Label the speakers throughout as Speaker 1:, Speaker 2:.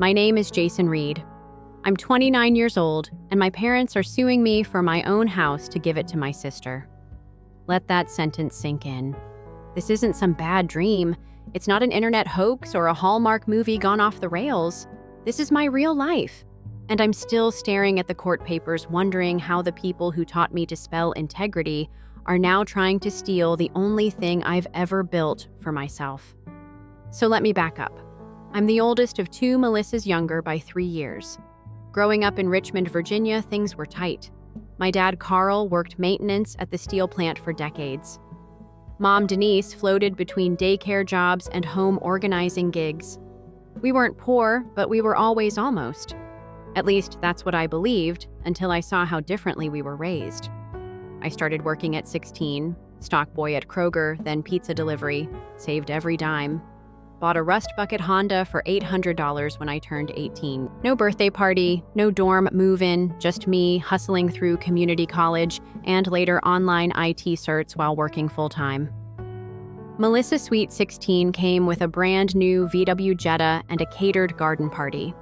Speaker 1: My name is Jason Reed. I'm 29 years old, and my parents are suing me for my own house to give it to my sister. Let that sentence sink in. This isn't some bad dream. It's not an internet hoax or a Hallmark movie gone off the rails. This is my real life. And I'm still staring at the court papers, wondering how the people who taught me to spell integrity are now trying to steal the only thing I've ever built for myself. So let me back up. I'm the oldest of two Melissas younger by 3 years. Growing up in Richmond, Virginia, things were tight. My dad, Carl, worked maintenance at the steel plant for decades. Mom, Denise, floated between daycare jobs and home organizing gigs. We weren't poor, but we were always almost. At least that's what I believed until I saw how differently we were raised. I started working at 16, stock boy at Kroger, then pizza delivery, saved every dime. Bought a rust bucket Honda for $800 when I turned 18. No birthday party, no dorm move-in, just me hustling through community college and later online IT certs while working full-time. Melissa Sweet 16 came with a brand new VW Jetta and a catered garden party.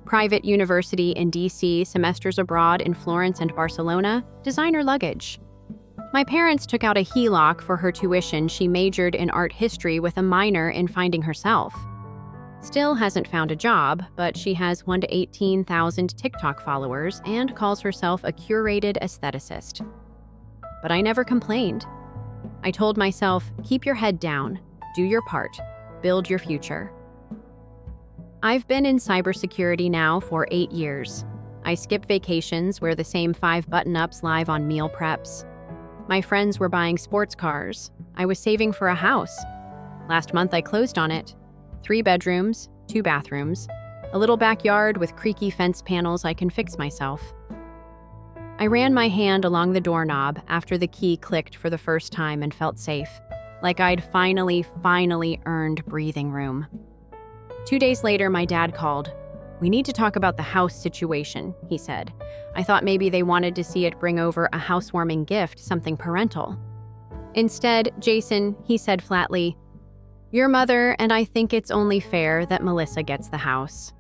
Speaker 1: Private university in DC, semesters abroad in Florence and Barcelona, designer luggage. My parents took out a HELOC for her tuition. She majored in art history with a minor in finding herself. Still hasn't found a job, but she has 1 to 18,000 TikTok followers and calls herself a curated aestheticist. But I never complained. I told myself, keep your head down, do your part, build your future. I've been in cybersecurity now for 8 years. I skip vacations, wear the same 5 button-ups live on meal preps. My friends were buying sports cars. I was saving for a house. Last month I closed on it. 3 bedrooms, 2 bathrooms, a little backyard with creaky fence panels I can fix myself. I ran my hand along the doorknob after the key clicked for the first time and felt safe, like I'd finally earned breathing room. 2 days later, my dad called. "We need to talk about the house situation," he said. I thought maybe they wanted to see it bring over a housewarming gift, something parental. Instead, Jason, he said flatly, "Your mother, and I think it's only fair that Melissa gets the house."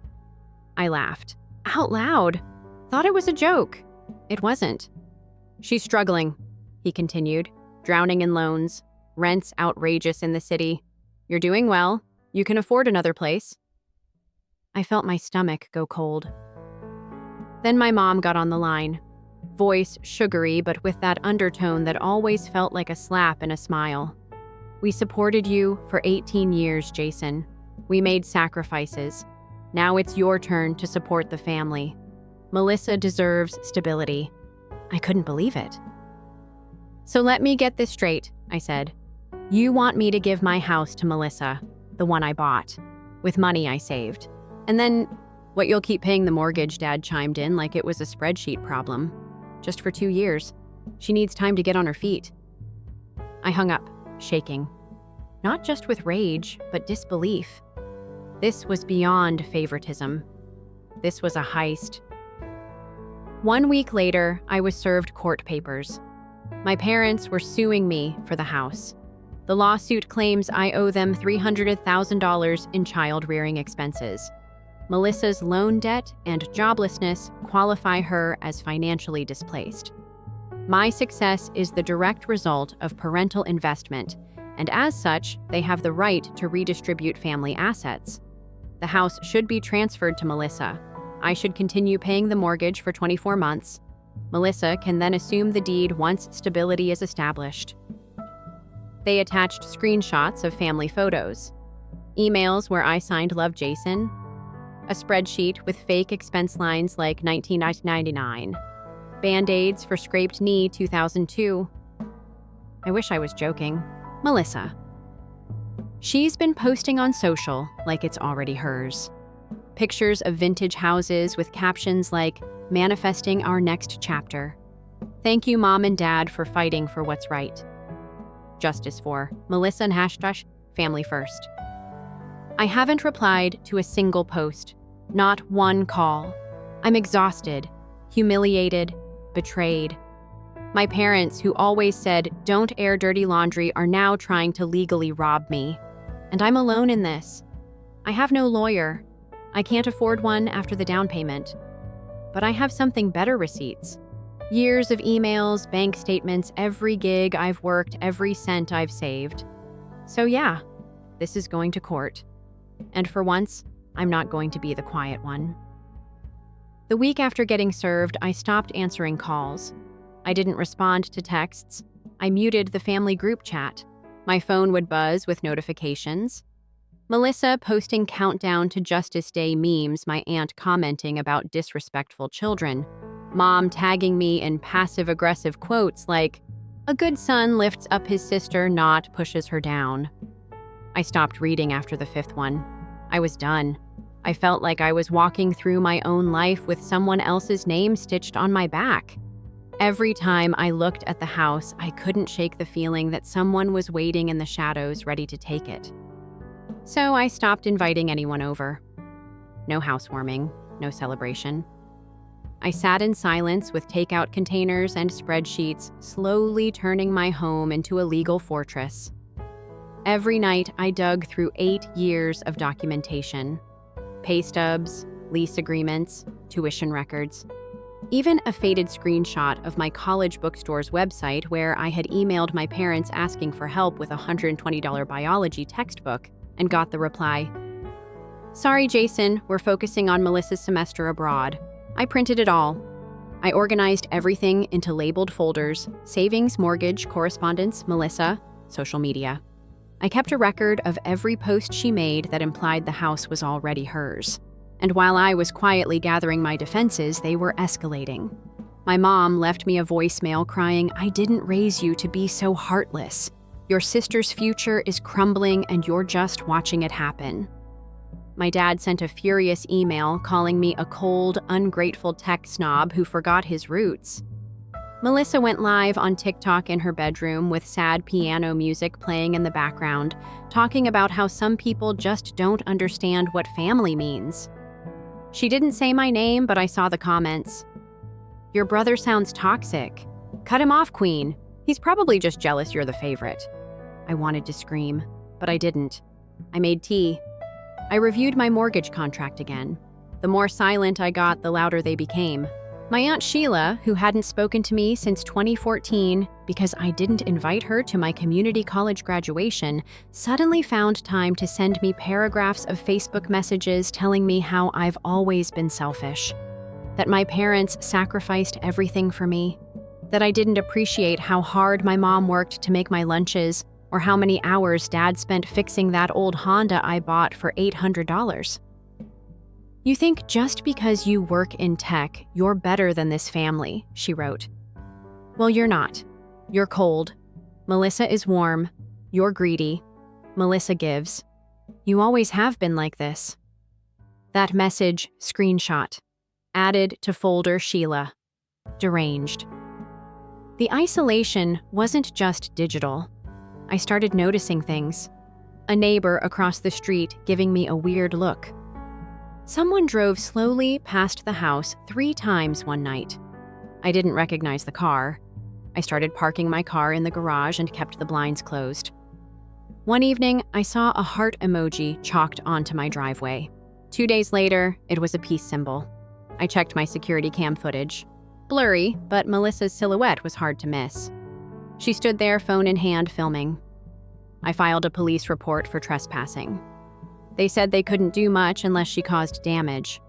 Speaker 1: I laughed. Out loud. Thought it was a joke. It wasn't. "She's struggling," he continued, "drowning in loans. Rent's outrageous in the city. You're doing well. You can afford another place." I felt my stomach go cold. Then my mom got on the line. Voice sugary, but with that undertone that always felt like a slap and a smile. "We supported you for 18 years, Jason. We made sacrifices. Now it's your turn to support the family. Melissa deserves stability." I couldn't believe it. "So let me get this straight," I said. "You want me to give my house to Melissa, the one I bought, with money I saved. And then, what, you'll keep paying the mortgage?" Dad chimed in like it was a spreadsheet problem. "Just for 2 years. She needs time to get on her feet." I hung up, shaking. Not just with rage, but disbelief. This was beyond favoritism. This was a heist. 1 week later, I was served court papers. My parents were suing me for the house. The lawsuit claims I owe them $300,000 in child-rearing expenses. Melissa's loan debt and joblessness qualify her as financially displaced. My success is the direct result of parental investment, and as such, they have the right to redistribute family assets. The house should be transferred to Melissa. I should continue paying the mortgage for 24 months. Melissa can then assume the deed once stability is established. They attached screenshots of family photos, emails where I signed "Love Jason," a spreadsheet with fake expense lines like $19.99, Band-Aids for scraped knee 2002. I wish I was joking. Melissa. She's been posting on social like it's already hers. Pictures of vintage houses with captions like, "Manifesting our next chapter. Thank you, Mom and Dad, for fighting for what's right. Justice for Melissa and #family first." I haven't replied to a single post, not one call. I'm exhausted, humiliated, betrayed. My parents, who always said, "Don't air dirty laundry," are now trying to legally rob me. And I'm alone in this. I have no lawyer. I can't afford one after the down payment. But I have something better receipts. Years of emails, bank statements, every gig I've worked, every cent I've saved. So yeah, this is going to court. And for once, I'm not going to be the quiet one. The week after getting served, I stopped answering calls. I didn't respond to texts. I muted the family group chat. My phone would buzz with notifications. Melissa posting countdown to Justice Day memes, my aunt commenting about disrespectful children, mom tagging me in passive-aggressive quotes like, "A good son lifts up his sister, not pushes her down." I stopped reading after the fifth one. I was done. I felt like I was walking through my own life with someone else's name stitched on my back. Every time I looked at the house, I couldn't shake the feeling that someone was waiting in the shadows ready to take it. So I stopped inviting anyone over. No housewarming, no celebration. I sat in silence with takeout containers and spreadsheets, slowly turning my home into a legal fortress. Every night, I dug through 8 years of documentation. Pay stubs, lease agreements, tuition records. Even a faded screenshot of my college bookstore's website where I had emailed my parents asking for help with a $120 biology textbook and got the reply, "Sorry, Jason, we're focusing on Melissa's semester abroad." I printed it all. I organized everything into labeled folders: savings, mortgage, correspondence, Melissa, social media. I kept a record of every post she made that implied the house was already hers. And while I was quietly gathering my defenses, they were escalating. My mom left me a voicemail crying, "I didn't raise you to be so heartless. Your sister's future is crumbling and you're just watching it happen." My dad sent a furious email calling me a cold, ungrateful tech snob who forgot his roots. Melissa went live on TikTok in her bedroom with sad piano music playing in the background, talking about how some people just don't understand what family means. She didn't say my name, but I saw the comments. "Your brother sounds toxic. Cut him off, Queen. He's probably just jealous you're the favorite." I wanted to scream, but I didn't. I made tea. I reviewed my mortgage contract again. The more silent I got, the louder they became. My Aunt Sheila, who hadn't spoken to me since 2014 because I didn't invite her to my community college graduation, suddenly found time to send me paragraphs of Facebook messages telling me how I've always been selfish, that my parents sacrificed everything for me, that I didn't appreciate how hard my mom worked to make my lunches, or how many hours Dad spent fixing that old Honda I bought for $800. "You think just because you work in tech, you're better than this family," she wrote. "Well, you're not. You're cold. Melissa is warm. You're greedy. Melissa gives. You always have been like this." That message, screenshot. Added to folder Sheila. Deranged. The isolation wasn't just digital. I started noticing things. A neighbor across the street giving me a weird look. Someone drove slowly past the house 3 times one night. I didn't recognize the car. I started parking my car in the garage and kept the blinds closed. One evening, I saw a heart emoji chalked onto my driveway. 2 days later, it was a peace symbol. I checked my security cam footage. Blurry, but Melissa's silhouette was hard to miss. She stood there, phone in hand, filming. I filed a police report for trespassing. They said they couldn't do much unless she caused damage.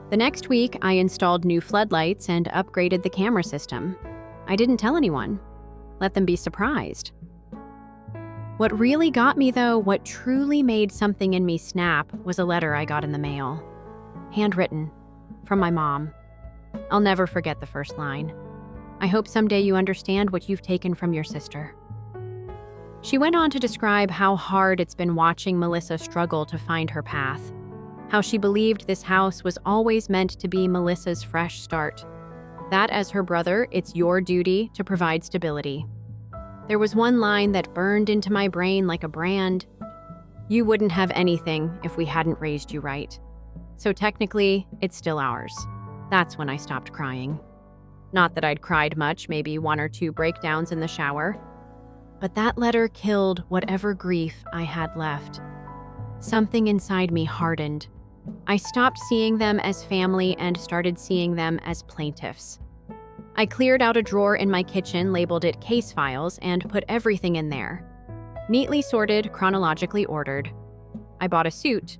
Speaker 1: The next week, I installed new floodlights and upgraded the camera system. I didn't tell anyone. Let them be surprised. What really got me, though, what truly made something in me snap, was a letter I got in the mail. Handwritten, from my mom. I'll never forget the first line. "I hope someday you understand what you've taken from your sister." She went on to describe how hard it's been watching Melissa struggle to find her path, how she believed this house was always meant to be Melissa's fresh start, that as her brother, it's your duty to provide stability. There was one line that burned into my brain like a brand. "You wouldn't have anything if we hadn't raised you right. So technically, it's still ours." That's when I stopped crying. Not that I'd cried much, maybe 1 or 2 breakdowns in the shower. But that letter killed whatever grief I had left. Something inside me hardened. I stopped seeing them as family and started seeing them as plaintiffs. I cleared out a drawer in my kitchen, labeled it case files, and put everything in there. Neatly sorted, chronologically ordered. I bought a suit,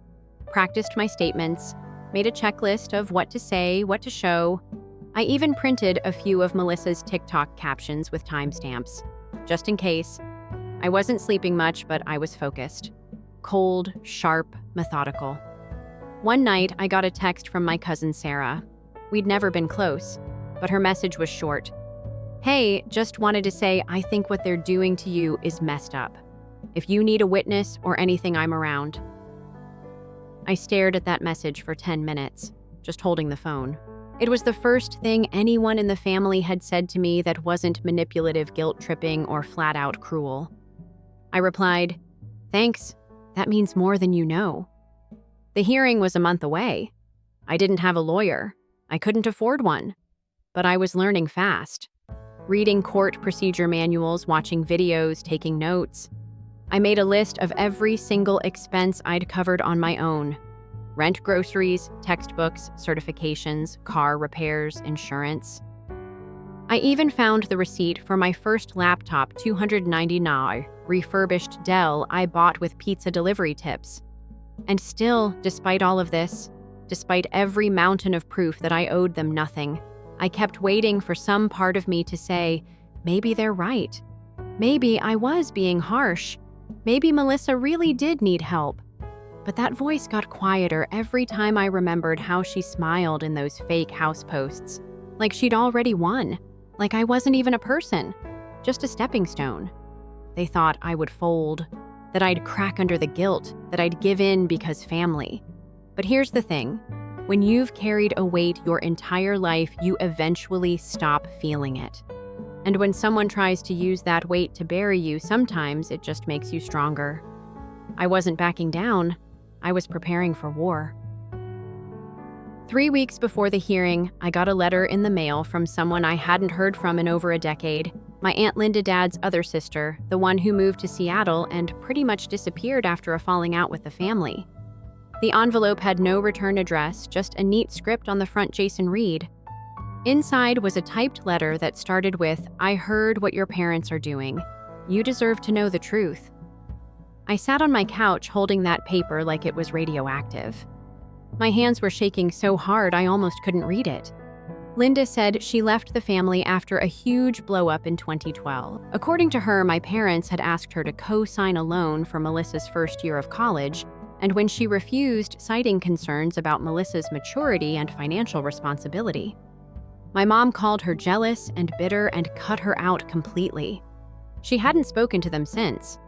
Speaker 1: practiced my statements, made a checklist of what to say, what to show. I even printed a few of Melissa's TikTok captions with timestamps, just in case. I wasn't sleeping much, but I was focused. Cold, sharp, methodical. One night, I got a text from my cousin Sarah. We'd never been close, but her message was short. "Hey, just wanted to say I think what they're doing to you is messed up. If you need a witness or anything, I'm around." I stared at that message for 10 minutes, just holding the phone. It was the first thing anyone in the family had said to me that wasn't manipulative, guilt-tripping, or flat-out cruel. I replied, "Thanks. That means more than you know." The hearing was a month away. I didn't have a lawyer. I couldn't afford one. But I was learning fast. Reading court procedure manuals, watching videos, taking notes. I made a list of every single expense I'd covered on my own. Rent, groceries, textbooks, certifications, car repairs, insurance. I even found the receipt for my first laptop, $299, refurbished Dell I bought with pizza delivery tips. And still, despite all of this, despite every mountain of proof that I owed them nothing, I kept waiting for some part of me to say, maybe they're right. Maybe I was being harsh. Maybe Melissa really did need help. But that voice got quieter every time I remembered how she smiled in those fake house posts, like she'd already won, like I wasn't even a person, just a stepping stone. They thought I would fold, that I'd crack under the guilt, that I'd give in because family. But here's the thing. When you've carried a weight your entire life, you eventually stop feeling it. And when someone tries to use that weight to bury you, sometimes it just makes you stronger. I wasn't backing down. I was preparing for war. 3 weeks before the hearing, I got a letter in the mail from someone I hadn't heard from in over a decade. My Aunt Linda Dad's other sister, the one who moved to Seattle and pretty much disappeared after a falling out with the family. The envelope had no return address, just a neat script on the front, Jason Reed. Inside was a typed letter that started with, "I heard what your parents are doing. You deserve to know the truth." I sat on my couch holding that paper like it was radioactive. My hands were shaking so hard I almost couldn't read it. Linda said she left the family after a huge blow-up in 2012. According to her, my parents had asked her to co-sign a loan for Melissa's first year of college, and when she refused, citing concerns about Melissa's maturity and financial responsibility. My mom called her jealous and bitter and cut her out completely. She hadn't spoken to them since,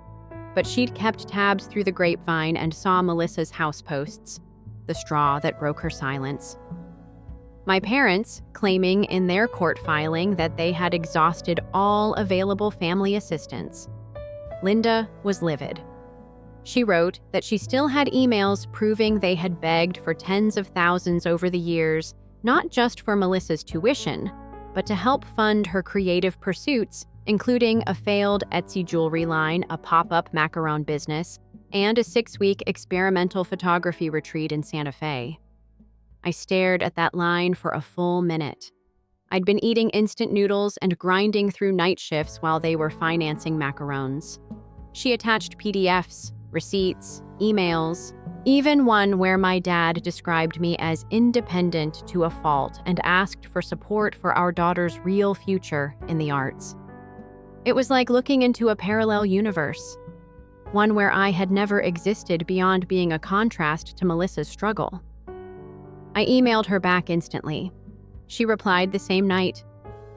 Speaker 1: but she'd kept tabs through the grapevine and saw Melissa's house posts, the straw that broke her silence. My parents, claiming in their court filing that they had exhausted all available family assistance. Linda was livid. She wrote that she still had emails proving they had begged for tens of thousands over the years, not just for Melissa's tuition, but to help fund her creative pursuits, including a failed Etsy jewelry line, a pop-up macaron business, and a 6-week experimental photography retreat in Santa Fe. I stared at that line for a full minute. I'd been eating instant noodles and grinding through night shifts while they were financing macarons. She attached PDFs, receipts, emails, even one where my dad described me as independent to a fault and asked for support for our daughter's real future in the arts. It was like looking into a parallel universe, one where I had never existed beyond being a contrast to Melissa's struggle. I emailed her back instantly. She replied the same night.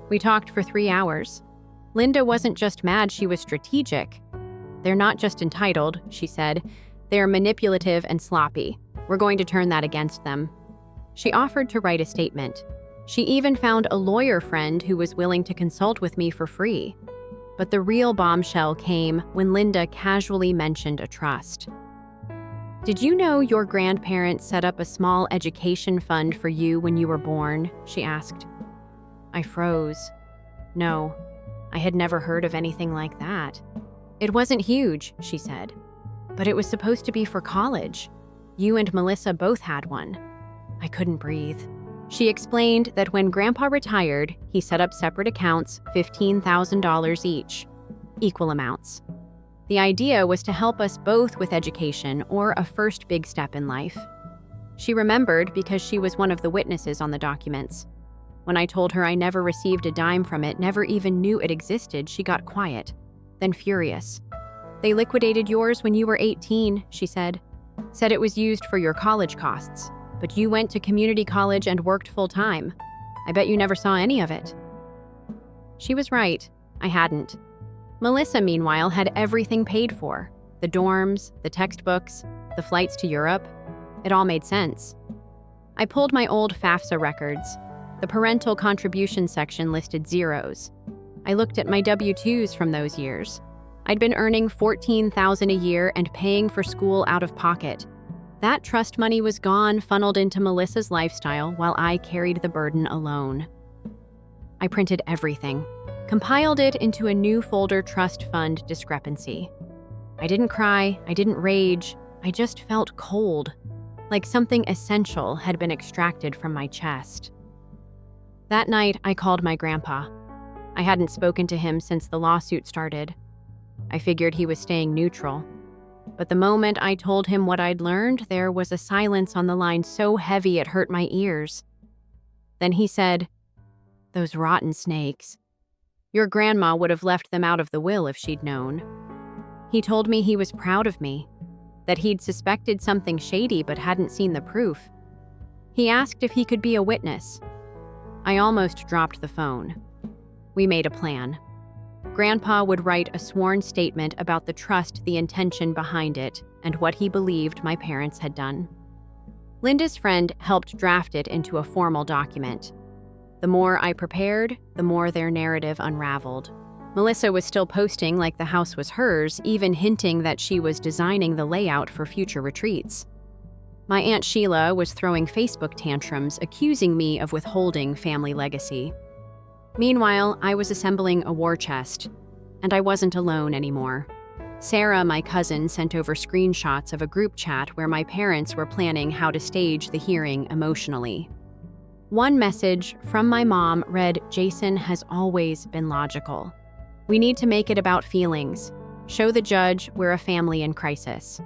Speaker 1: We talked for 3 hours. Linda wasn't just mad, she was strategic. "They're not just entitled," she said. "They're manipulative and sloppy. We're going to turn that against them." She offered to write a statement. She even found a lawyer friend who was willing to consult with me for free. But the real bombshell came when Linda casually mentioned a trust. "Did you know your grandparents set up a small education fund for you when you were born?" she asked. I froze. No, I had never heard of anything like that. "It wasn't huge," she said, "but it was supposed to be for college. You and Melissa both had one." I couldn't breathe. She explained that when Grandpa retired, he set up separate accounts, $15,000 each, equal amounts. The idea was to help us both with education or a first big step in life. She remembered because she was one of the witnesses on the documents. When I told her I never received a dime from it, never even knew it existed, she got quiet, then furious. "They liquidated yours when you were 18, she said. Said it was used for your college costs. But you went to community college and worked full-time. I bet you never saw any of it." She was right. I hadn't. Melissa, meanwhile, had everything paid for. The dorms, the textbooks, the flights to Europe. It all made sense. I pulled my old FAFSA records. The parental contribution section listed zeros. I looked at my W-2s from those years. I'd been earning $14,000 a year and paying for school out of pocket. That trust money was gone, funneled into Melissa's lifestyle, while I carried the burden alone. I printed everything, compiled it into a new folder, trust fund discrepancy. I didn't cry, I didn't rage, I just felt cold, like something essential had been extracted from my chest. That night, I called my grandpa. I hadn't spoken to him since the lawsuit started. I figured he was staying neutral. But the moment I told him what I'd learned, there was a silence on the line so heavy it hurt my ears. Then he said, "Those rotten snakes. Your grandma would have left them out of the will if she'd known." He told me he was proud of me, that he'd suspected something shady but hadn't seen the proof. He asked if he could be a witness. I almost dropped the phone. We made a plan. Grandpa would write a sworn statement about the trust, the intention behind it, and what he believed my parents had done. Linda's friend helped draft it into a formal document. The more I prepared, the more their narrative unraveled. Melissa was still posting like the house was hers, even hinting that she was designing the layout for future retreats. My Aunt Sheila was throwing Facebook tantrums, accusing me of withholding family legacy. Meanwhile, I was assembling a war chest, and I wasn't alone anymore. Sarah, my cousin, sent over screenshots of a group chat where my parents were planning how to stage the hearing emotionally. One message from my mom read, "Jason has always been logical. We need to make it about feelings. Show the judge we're a family in crisis."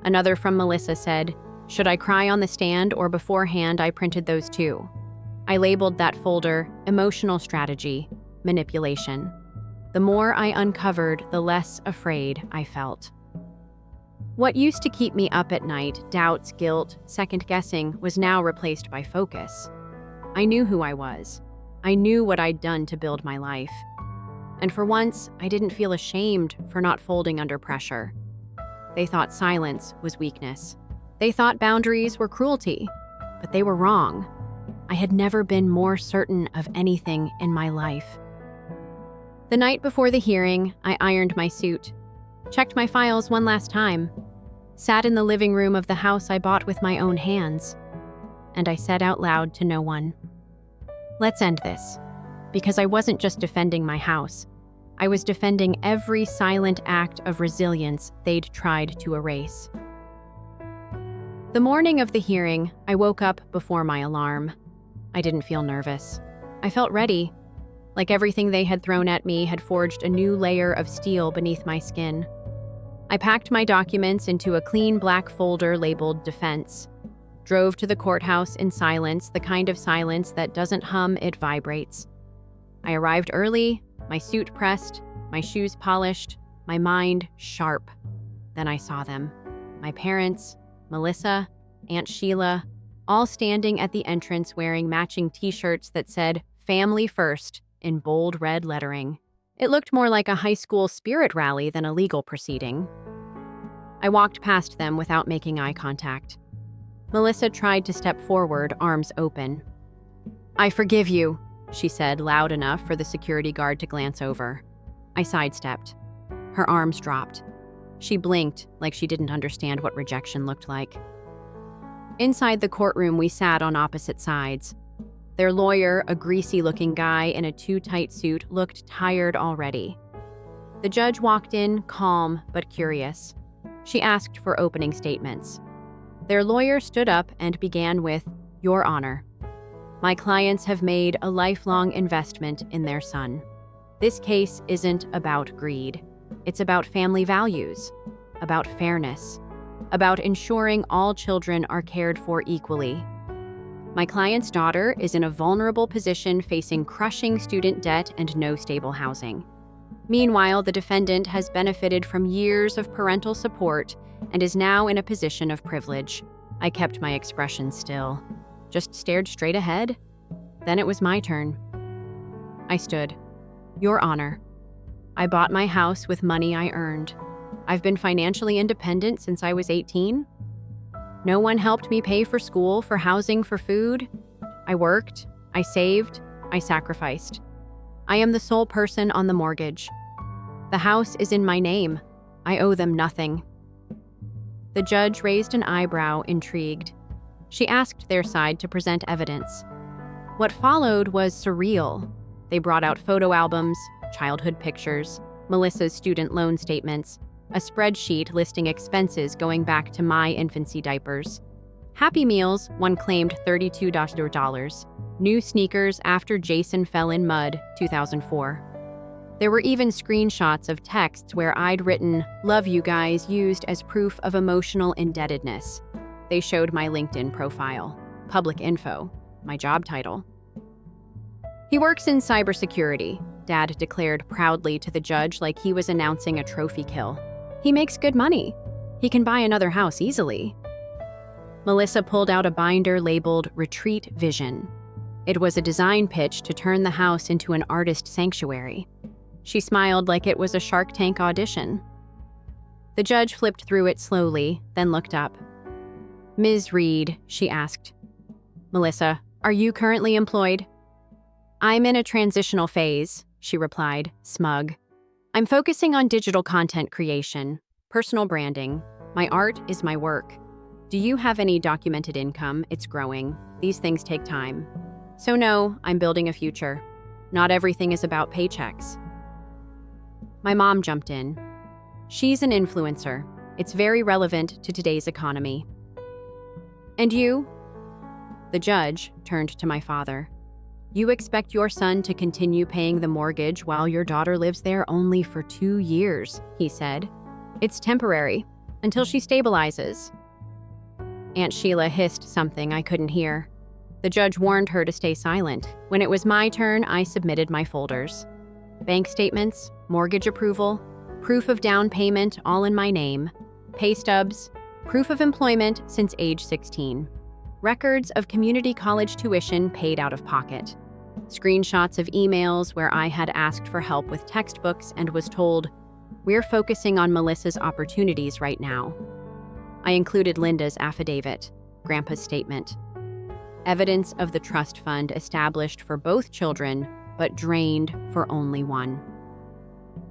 Speaker 1: Another from Melissa said, "Should I cry on the stand or beforehand?" I printed those too. I labeled that folder Emotional Strategy, Manipulation. The more I uncovered, the less afraid I felt. What used to keep me up at night, doubts, guilt, second-guessing, was now replaced by focus. I knew who I was. I knew what I'd done to build my life. And for once, I didn't feel ashamed for not folding under pressure. They thought silence was weakness. They thought boundaries were cruelty, but they were wrong. I had never been more certain of anything in my life. The night before the hearing, I ironed my suit, checked my files one last time, sat in the living room of the house I bought with my own hands, and I said out loud to no one, "Let's end this," because I wasn't just defending my house. I was defending every silent act of resilience they'd tried to erase. The morning of the hearing, I woke up before my alarm. I didn't feel nervous. I felt ready, like everything they had thrown at me had forged a new layer of steel beneath my skin. I packed my documents into a clean black folder labeled Defense, drove to the courthouse in silence, the kind of silence that doesn't hum, it vibrates. I arrived early, my suit pressed, my shoes polished, my mind sharp. Then I saw them. My parents, Melissa, Aunt Sheila, all standing at the entrance wearing matching t-shirts that said "Family First" in bold red lettering. It looked more like a high school spirit rally than a legal proceeding. I walked past them without making eye contact. Melissa tried to step forward, arms open. "I forgive you," she said loud enough for the security guard to glance over. I sidestepped. Her arms dropped. She blinked like she didn't understand what rejection looked like. Inside the courtroom, we sat on opposite sides. Their lawyer, a greasy-looking guy in a too-tight suit, looked tired already. The judge walked in, calm but curious. She asked for opening statements. Their lawyer stood up and began with, "Your Honor, my clients have made a lifelong investment in their son. This case isn't about greed. It's about family values, about fairness, about ensuring all children are cared for equally. My client's daughter is in a vulnerable position facing crushing student debt and no stable housing. Meanwhile, the defendant has benefited from years of parental support and is now in a position of privilege." I kept my expression still, just stared straight ahead. Then it was my turn. I stood. "Your Honor, I bought my house with money I earned. I've been financially independent since I was 18. No one helped me pay for school, for housing, for food. I worked, I saved, I sacrificed. I am the sole person on the mortgage. The house is in my name. I owe them nothing." The judge raised an eyebrow, intrigued. She asked their side to present evidence. What followed was surreal. They brought out photo albums, childhood pictures, Melissa's student loan statements, a spreadsheet listing expenses going back to my infancy diapers. Happy Meals, one claimed $32. New sneakers after Jason fell in mud, 2004. There were even screenshots of texts where I'd written, "Love you guys," used as proof of emotional indebtedness. They showed my LinkedIn profile, public info, my job title. "He works in cybersecurity," Dad declared proudly to the judge like he was announcing a trophy kill. "He makes good money. He can buy another house easily." Melissa pulled out a binder labeled Retreat Vision. It was a design pitch to turn the house into an artist sanctuary. She smiled like it was a Shark Tank audition. The judge flipped through it slowly, then looked up. "Ms. Reed," she asked. "Melissa, are you currently employed?" "I'm in a transitional phase," she replied, smug. "I'm focusing on digital content creation, personal branding. My art is my work. Do you have any documented income? It's growing. These things take time. So no, I'm building a future. Not everything is about paychecks." My mom jumped in. "She's an influencer. It's very relevant to today's economy." "And you?" The judge turned to my father. "You expect your son to continue paying the mortgage while your daughter lives there only for 2 years," he said. "It's temporary, until she stabilizes." Aunt Sheila hissed something I couldn't hear. The judge warned her to stay silent. When it was my turn, I submitted my folders. Bank statements, mortgage approval, proof of down payment all in my name, pay stubs, proof of employment since age 16, records of community college tuition paid out of pocket, screenshots of emails where I had asked for help with textbooks and was told, "We're focusing on Melissa's opportunities right now." I included Linda's affidavit, Grandpa's statement, evidence of the trust fund established for both children, but drained for only one.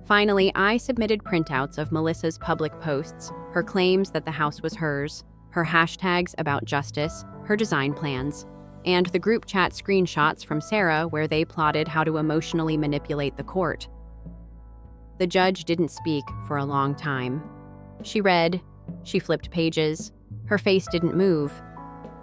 Speaker 1: Finally, I submitted printouts of Melissa's public posts, her claims that the house was hers, her hashtags about justice, her design plans, and the group chat screenshots from Sarah where they plotted how to emotionally manipulate the court. The judge didn't speak for a long time. She read, she flipped pages, her face didn't move.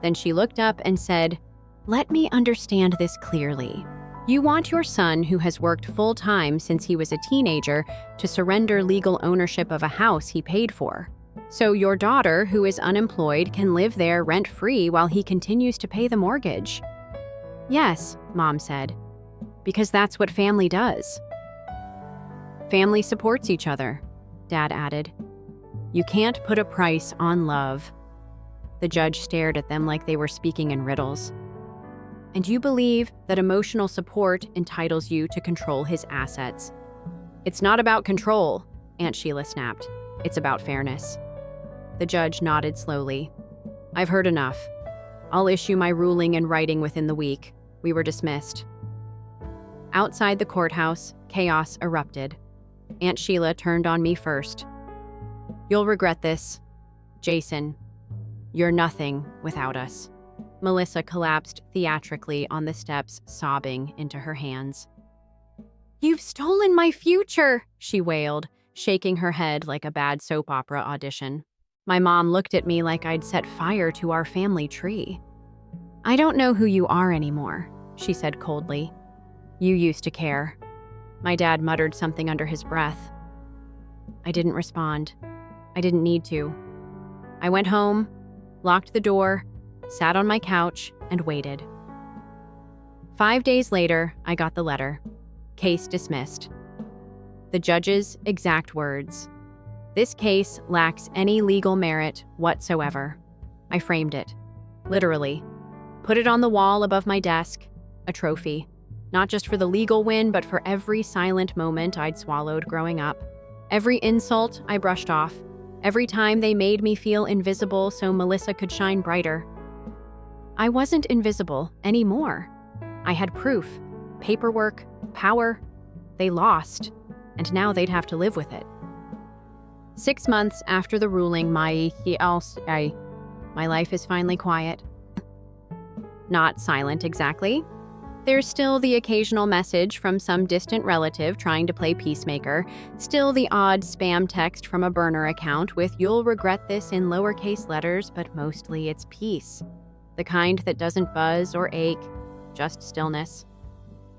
Speaker 1: Then she looked up and said, "Let me understand this clearly. You want your son, who has worked full-time since he was a teenager, to surrender legal ownership of a house he paid for. So your daughter, who is unemployed, can live there rent-free while he continues to pay the mortgage." "Yes," Mom said, "because that's what family does." "Family supports each other," Dad added. "You can't put a price on love." The judge stared at them like they were speaking in riddles. "And you believe that emotional support entitles you to control his assets." "It's not about control," Aunt Sheila snapped. "It's about fairness." The judge nodded slowly. "I've heard enough. I'll issue my ruling in writing within the week." We were dismissed. Outside the courthouse, chaos erupted. Aunt Sheila turned on me first. "You'll regret this. Jason, you're nothing without us." Melissa collapsed theatrically on the steps, sobbing into her hands. "You've stolen my future," she wailed, shaking her head like a bad soap opera audition. My mom looked at me like I'd set fire to our family tree. "I don't know who you are anymore," she said coldly. "You used to care." My dad muttered something under his breath. I didn't respond. I didn't need to. I went home, locked the door, sat on my couch, and waited. 5 days later, I got the letter. Case dismissed. The judge's exact words: "This case lacks any legal merit whatsoever." I framed it. Literally. Put it on the wall above my desk, a trophy. Not just for the legal win, but for every silent moment I'd swallowed growing up. Every insult I brushed off. Every time they made me feel invisible so Melissa could shine brighter. I wasn't invisible anymore. I had proof, paperwork, power. They lost, and now they'd have to live with it. 6 months after the ruling, my life is finally quiet. Not silent exactly. There's still the occasional message from some distant relative trying to play peacemaker, still the odd spam text from a burner account with "you'll regret this" in lowercase letters, but mostly it's peace. The kind that doesn't buzz or ache, just stillness.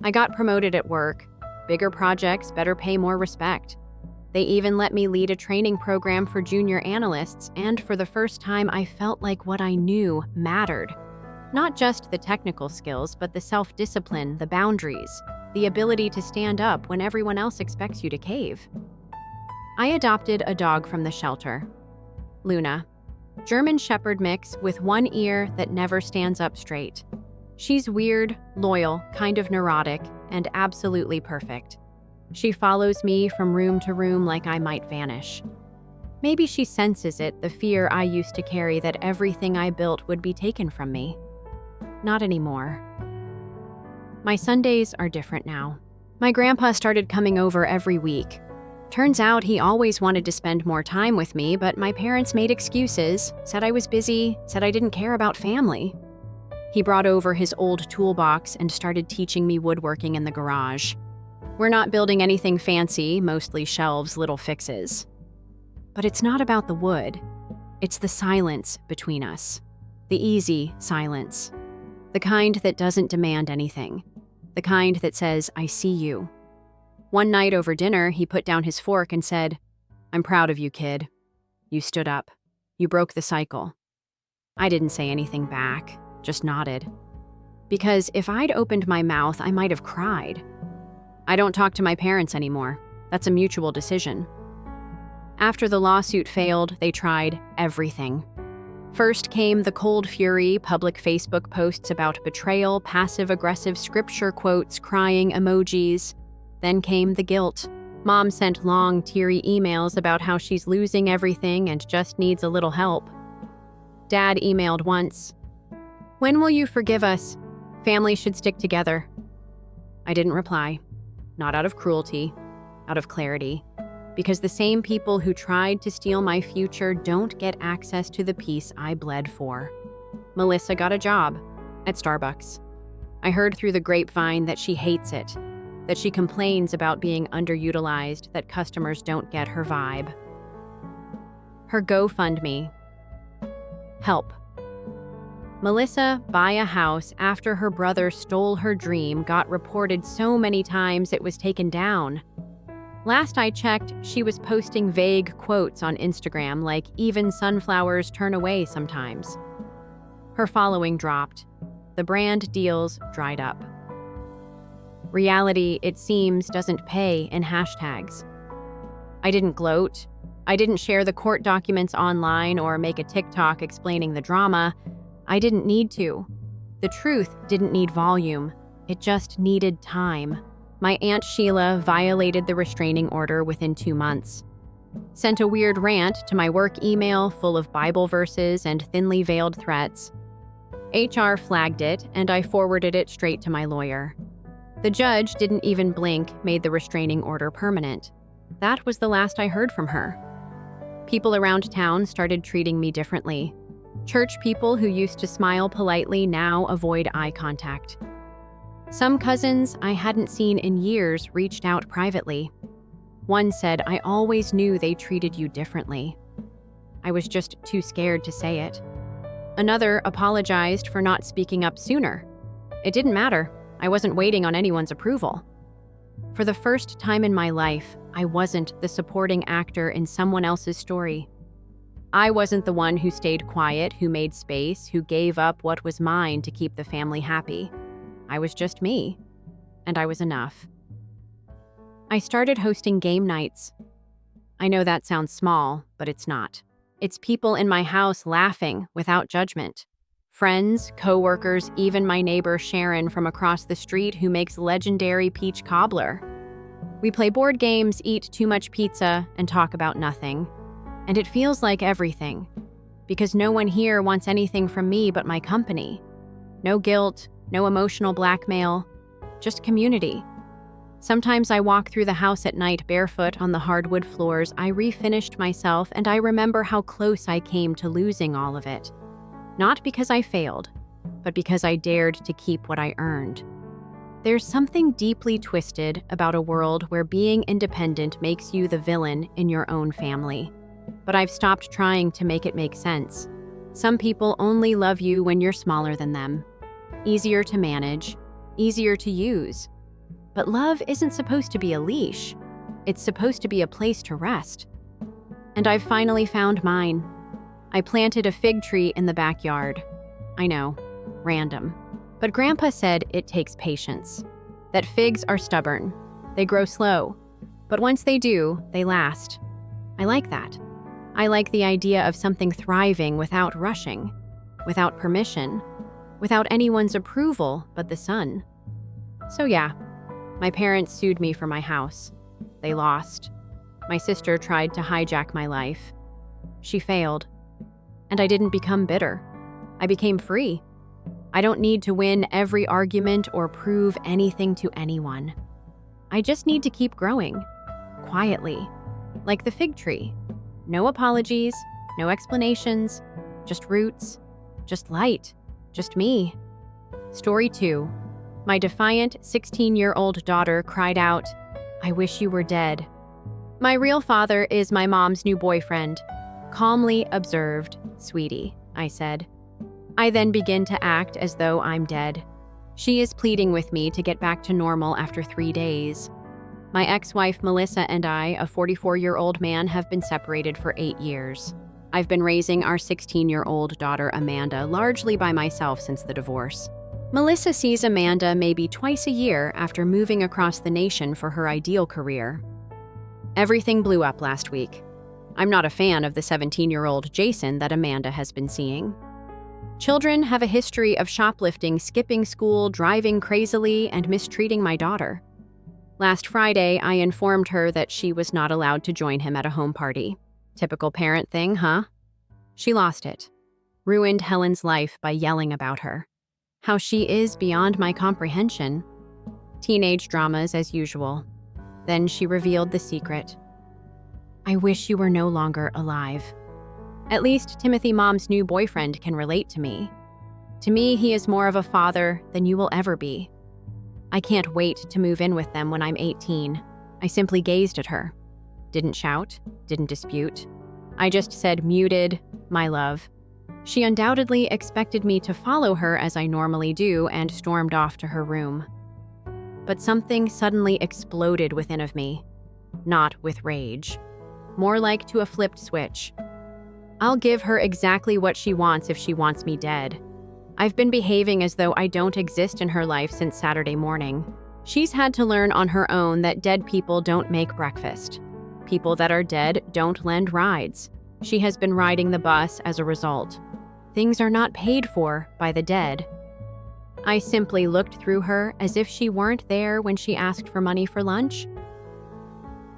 Speaker 1: I got promoted at work. Bigger projects, better pay, more respect. They even let me lead a training program for junior analysts, and for the first time I felt like what I knew mattered. Not just the technical skills, but the self-discipline, the boundaries, the ability to stand up when everyone else expects you to cave. I adopted a dog from the shelter. Luna. German Shepherd mix with one ear that never stands up straight. She's weird, loyal, kind of neurotic, and absolutely perfect. She follows me from room to room like I might vanish. Maybe she senses it, the fear I used to carry that everything I built would be taken from me. Not anymore. My Sundays are different now. My grandpa started coming over every week. Turns out he always wanted to spend more time with me, but my parents made excuses, said I was busy, said I didn't care about family. He brought over his old toolbox and started teaching me woodworking in the garage. We're not building anything fancy, mostly shelves, little fixes. But it's not about the wood. It's the silence between us. The easy silence. The kind that doesn't demand anything. The kind that says, "I see you." One night over dinner, he put down his fork and said, "I'm proud of you, kid. You stood up. You broke the cycle." I didn't say anything back, just nodded. Because if I'd opened my mouth, I might have cried. I don't talk to my parents anymore. That's a mutual decision. After the lawsuit failed, they tried everything. First came the cold fury, public Facebook posts about betrayal, passive-aggressive scripture quotes, crying emojis. Then came the guilt. Mom sent long, teary emails about how she's losing everything and just needs a little help. Dad emailed once, "When will you forgive us? Families should stick together." I didn't reply. Not out of cruelty, out of clarity. Because the same people who tried to steal my future don't get access to the peace I bled for. Melissa got a job at Starbucks. I heard through the grapevine that she hates it, that she complains about being underutilized, that customers don't get her vibe. Her GoFundMe. Help. Melissa buy a house after her brother stole her dream got reported so many times it was taken down. Last I checked, she was posting vague quotes on Instagram like, "Even sunflowers turn away sometimes." Her following dropped. The brand deals dried up. Reality, it seems, doesn't pay in hashtags. I didn't gloat. I didn't share the court documents online or make a TikTok explaining the drama. I didn't need to. The truth didn't need volume. It just needed time. My Aunt Sheila violated the restraining order within 2 months. Sent a weird rant to my work email full of Bible verses and thinly veiled threats. HR flagged it, and I forwarded it straight to my lawyer. The judge didn't even blink, made the restraining order permanent. That was the last I heard from her. People around town started treating me differently. Church people who used to smile politely now avoid eye contact. Some cousins I hadn't seen in years reached out privately. One said, "I always knew they treated you differently." I was just too scared to say it. Another apologized for not speaking up sooner. It didn't matter. I wasn't waiting on anyone's approval. For the first time in my life, I wasn't the supporting actor in someone else's story. I wasn't the one who stayed quiet, who made space, who gave up what was mine to keep the family happy. I was just me, and I was enough. I started hosting game nights. I know that sounds small, but it's not. It's people in my house laughing without judgment. Friends, coworkers, even my neighbor Sharon from across the street who makes legendary peach cobbler. We play board games, eat too much pizza, and talk about nothing. And it feels like everything, because no one here wants anything from me but my company. No guilt, no emotional blackmail, just community. Sometimes I walk through the house at night barefoot on the hardwood floors. I refinished myself, and I remember how close I came to losing all of it. Not because I failed, but because I dared to keep what I earned. There's something deeply twisted about a world where being independent makes you the villain in your own family. But I've stopped trying to make it make sense. Some people only love you when you're smaller than them. Easier to manage, easier to use. But love isn't supposed to be a leash. It's supposed to be a place to rest. And I've finally found mine. I planted a fig tree in the backyard. I know, random. But Grandpa said it takes patience. That figs are stubborn. They grow slow. But once they do, they last. I like that. I like the idea of something thriving without rushing, without permission, without anyone's approval but the sun. So yeah, my parents sued me for my house. They lost. My sister tried to hijack my life. She failed. And I didn't become bitter. I became free. I don't need to win every argument or prove anything to anyone. I just need to keep growing, quietly, like the fig tree. No apologies, no explanations, just roots, just light, just me. Story 2. My defiant 16-year-old daughter cried out, "I wish you were dead." My real father is my mom's new boyfriend. Calmly observed, "Sweetie," I said. I then begin to act as though I'm dead. She is pleading with me to get back to normal after 3 days. My ex-wife Melissa and I, a 44-year-old man, have been separated for 8 years. I've been raising our 16-year-old daughter Amanda largely by myself since the divorce. Melissa sees Amanda maybe twice a year after moving across the nation for her ideal career. Everything blew up last week. I'm not a fan of the 17-year-old Jason that Amanda has been seeing. Children have a history of shoplifting, skipping school, driving crazily, and mistreating my daughter. Last Friday, I informed her that she was not allowed to join him at a home party. Typical parent thing, huh? She lost it. Ruined Helen's life by yelling about her. How she is beyond my comprehension. Teenage dramas as usual. Then she revealed the secret. I wish you were no longer alive. At least Timothy Mom's new boyfriend can relate to me. To me, he is more of a father than you will ever be. I can't wait to move in with them when I'm 18. I simply gazed at her. Didn't shout, didn't dispute. I just said muted, "My love." She undoubtedly expected me to follow her as I normally do and stormed off to her room. But something suddenly exploded within of me. Not with rage. More like to a flipped switch. I'll give her exactly what she wants if she wants me dead. I've been behaving as though I don't exist in her life since Saturday morning. She's had to learn on her own that dead people don't make breakfast. People that are dead don't lend rides. She has been riding the bus as a result. Things are not paid for by the dead. I simply looked through her as if she weren't there when she asked for money for lunch.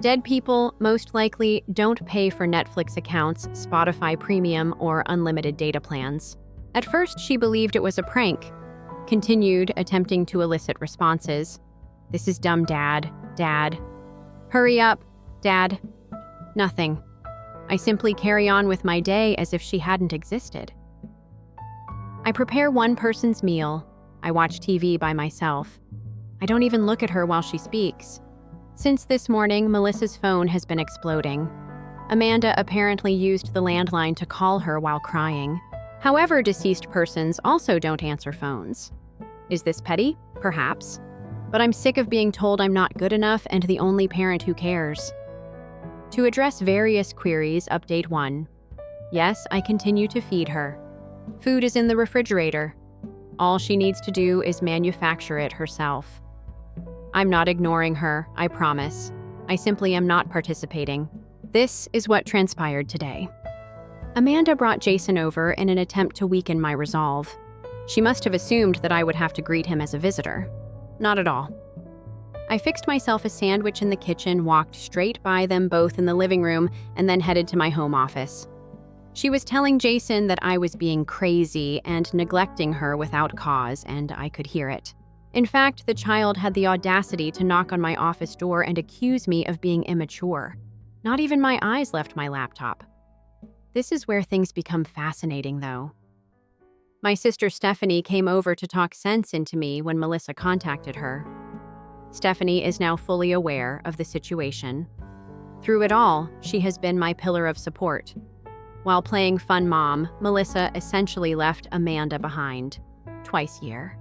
Speaker 1: Dead people most likely don't pay for Netflix accounts, Spotify Premium, or unlimited data plans. At first, she believed it was a prank. Continued attempting to elicit responses. This is dumb, Dad. Dad. Hurry up, Dad. Nothing. I simply carry on with my day as if she hadn't existed. I prepare one person's meal. I watch TV by myself. I don't even look at her while she speaks. Since this morning, Melissa's phone has been exploding. Amanda apparently used the landline to call her while crying. However, deceased persons also don't answer phones. Is this petty? Perhaps. But I'm sick of being told I'm not good enough and the only parent who cares. To address various queries, update 1. Yes, I continue to feed her. Food is in the refrigerator. All she needs to do is manufacture it herself. I'm not ignoring her, I promise. I simply am not participating. This is what transpired today. Amanda brought Jason over in an attempt to weaken my resolve. She must have assumed that I would have to greet him as a visitor. Not at all. I fixed myself a sandwich in the kitchen, walked straight by them both in the living room, and then headed to my home office. She was telling Jason that I was being crazy and neglecting her without cause, and I could hear it. In fact, the child had the audacity to knock on my office door and accuse me of being immature. Not even my eyes left my laptop. This is where things become fascinating, though. My sister Stephanie came over to talk sense into me when Melissa contacted her. Stephanie is now fully aware of the situation. Through it all, she has been my pillar of support. While playing fun mom, Melissa essentially left Amanda behind. Twice a year.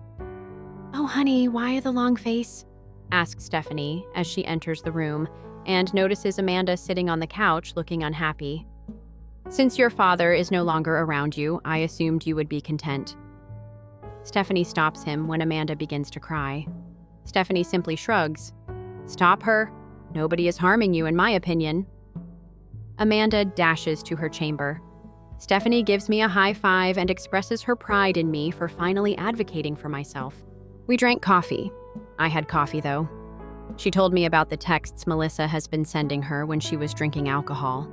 Speaker 1: "Oh, honey, why the long face?" asks Stephanie as she enters the room and notices Amanda sitting on the couch looking unhappy. "Since your father is no longer around you, I assumed you would be content." Stephanie stops him when Amanda begins to cry. Stephanie simply shrugs. "Stop her. Nobody is harming you, in my opinion." Amanda dashes to her chamber. Stephanie gives me a high five and expresses her pride in me for finally advocating for myself. We drank coffee. I had coffee, though. She told me about the texts Melissa has been sending her when she was drinking alcohol.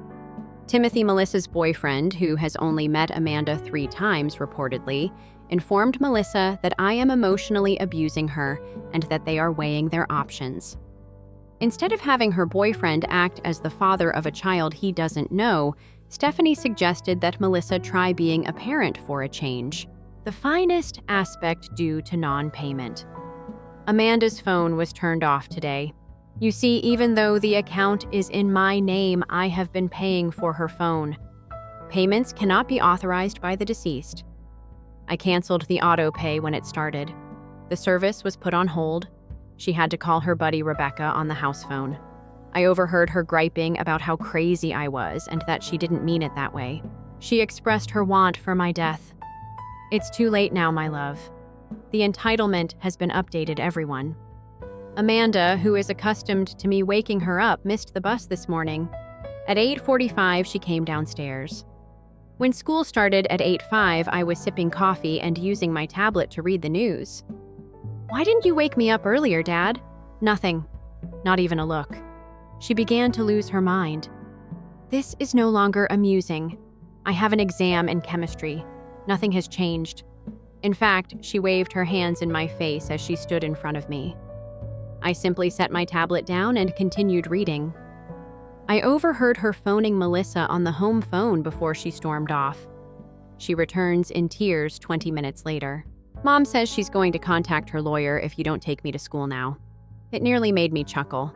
Speaker 1: Timothy, Melissa's boyfriend, who has only met Amanda 3 times reportedly, informed Melissa that I am emotionally abusing her and that they are weighing their options. Instead of having her boyfriend act as the father of a child he doesn't know, Stephanie suggested that Melissa try being a parent for a change. The finest aspect due to non-payment. Amanda's phone was turned off today. You see, even though the account is in my name, I have been paying for her phone. Payments cannot be authorized by the deceased. I canceled the auto pay when it started. The service was put on hold. She had to call her buddy Rebecca on the house phone. I overheard her griping about how crazy I was and that she didn't mean it that way. She expressed her want for my death. It's too late now, my love. The entitlement has been updated, everyone. Amanda, who is accustomed to me waking her up, missed the bus this morning. At 8:45, she came downstairs. When school started at 8:05, I was sipping coffee and using my tablet to read the news. "Why didn't you wake me up earlier, Dad?" "Nothing. Not even a look." She began to lose her mind. "This is no longer amusing. I have an exam in chemistry. Nothing has changed." In fact, she waved her hands in my face as she stood in front of me. I simply set my tablet down and continued reading. I overheard her phoning Melissa on the home phone before she stormed off. She returns in tears 20 minutes later. "Mom says she's going to contact her lawyer if you don't take me to school now." It nearly made me chuckle.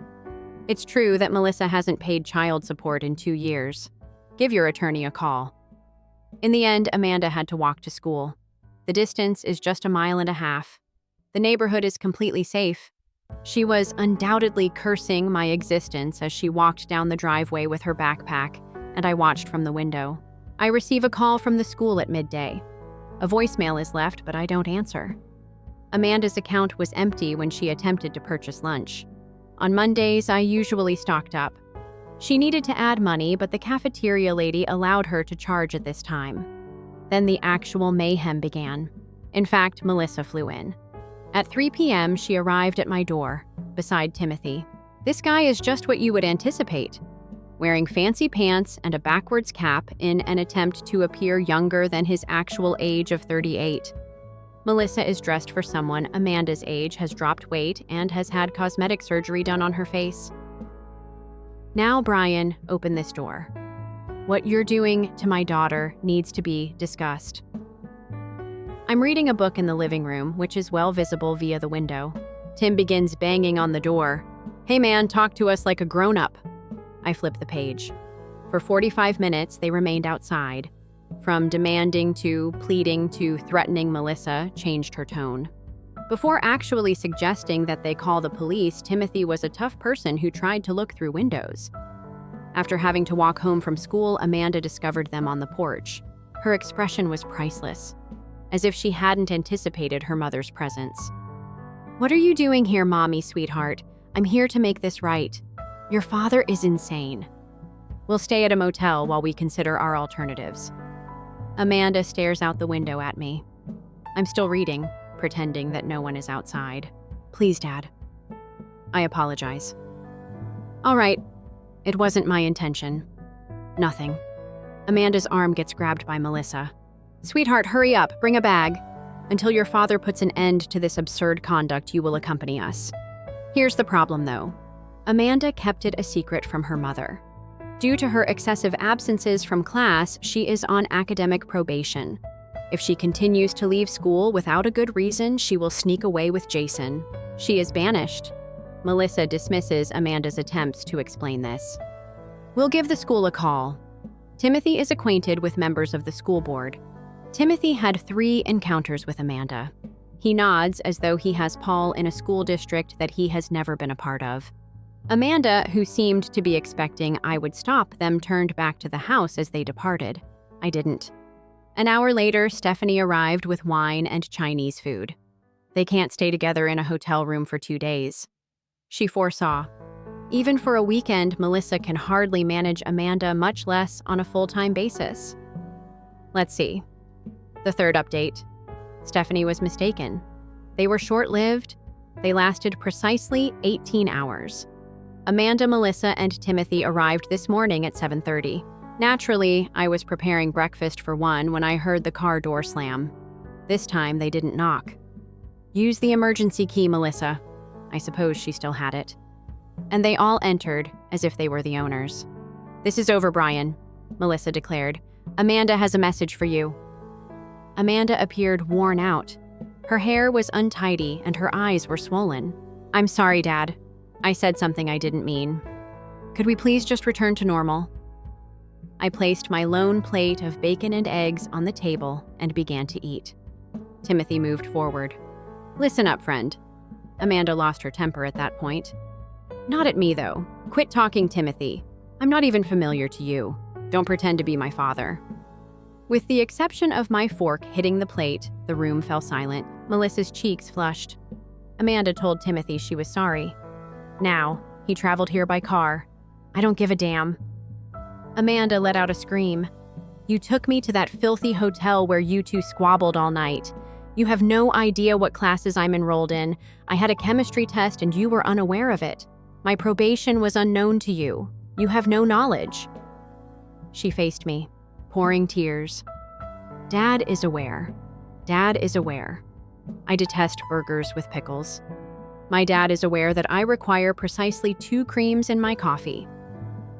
Speaker 1: It's true that Melissa hasn't paid child support in 2 years. Give your attorney a call. In the end, Amanda had to walk to school. The distance is just 1.5 miles. The neighborhood is completely safe. She was undoubtedly cursing my existence as she walked down the driveway with her backpack, and I watched from the window. I receive a call from the school at midday. A voicemail is left, but I don't answer. Amanda's account was empty when she attempted to purchase lunch. On Mondays, I usually stocked up. She needed to add money, but the cafeteria lady allowed her to charge at this time. Then the actual mayhem began. In fact, Melissa flew in. At 3 p.m., she arrived at my door, beside Timothy. This guy is just what you would anticipate, wearing fancy pants and a backwards cap in an attempt to appear younger than his actual age of 38. Melissa is dressed for someone Amanda's age, has dropped weight, and has had cosmetic surgery done on her face. "Now, Brian, open this door. What you're doing to my daughter needs to be discussed." I'm reading a book in the living room, which is well visible via the window. Tim begins banging on the door. "Hey man, talk to us like a grown-up." I flip the page. For 45 minutes, they remained outside. From demanding to pleading to threatening, Melissa changed her tone. Before actually suggesting that they call the police, Timothy was a tough person who tried to look through windows. After having to walk home from school, Amanda discovered them on the porch. Her expression was priceless, as if she hadn't anticipated her mother's presence. "What are you doing here, Mommy, sweetheart? I'm here to make this right. Your father is insane. We'll stay at a motel while we consider our alternatives." Amanda stares out the window at me. I'm still reading, pretending that no one is outside. "Please, Dad." I apologize. "All right. It wasn't my intention." "Nothing." Amanda's arm gets grabbed by Melissa. "Sweetheart, hurry up. Bring a bag. Until your father puts an end to this absurd conduct, you will accompany us." Here's the problem, though. Amanda kept it a secret from her mother. Due to her excessive absences from class, she is on academic probation. If she continues to leave school without a good reason, she will sneak away with Jason. She is banished. Melissa dismisses Amanda's attempts to explain this. "We'll give the school a call." Timothy is acquainted with members of the school board. Timothy had 3 encounters with Amanda. He nods as though he has Paul in a school district that he has never been a part of. Amanda, who seemed to be expecting I would stop them, turned back to the house as they departed. I didn't. An hour later, Stephanie arrived with wine and Chinese food. They can't stay together in a hotel room for 2 days. She foresaw. Even for a weekend, Melissa can hardly manage Amanda, much less on a full-time basis. Let's see. The third update. Stephanie was mistaken. They were short-lived. They lasted precisely 18 hours. Amanda, Melissa, and Timothy arrived this morning at 7:30. Naturally, I was preparing breakfast for one when I heard the car door slam. This time, they didn't knock. "Use the emergency key, Melissa." I suppose she still had it. And they all entered, as if they were the owners. "This is over, Brian," Melissa declared. "Amanda has a message for you." Amanda appeared worn out. Her hair was untidy and her eyes were swollen. "I'm sorry, Dad. I said something I didn't mean. Could we please just return to normal?" I placed my lone plate of bacon and eggs on the table and began to eat. Timothy moved forward. "Listen up, friend." Amanda lost her temper at that point. "Not at me, though. Quit talking, Timothy. I'm not even familiar to you. Don't pretend to be my father." With the exception of my fork hitting the plate, the room fell silent. Melissa's cheeks flushed. Amanda told Timothy she was sorry. Now, he traveled here by car. I don't give a damn. Amanda let out a scream. "You took me to that filthy hotel where you two squabbled all night. You have no idea what classes I'm enrolled in. I had a chemistry test and you were unaware of it. My probation was unknown to you. You have no knowledge." She faced me, pouring tears. Dad is aware. Dad is aware. I detest burgers with pickles. My dad is aware that I require precisely 2 creams in my coffee.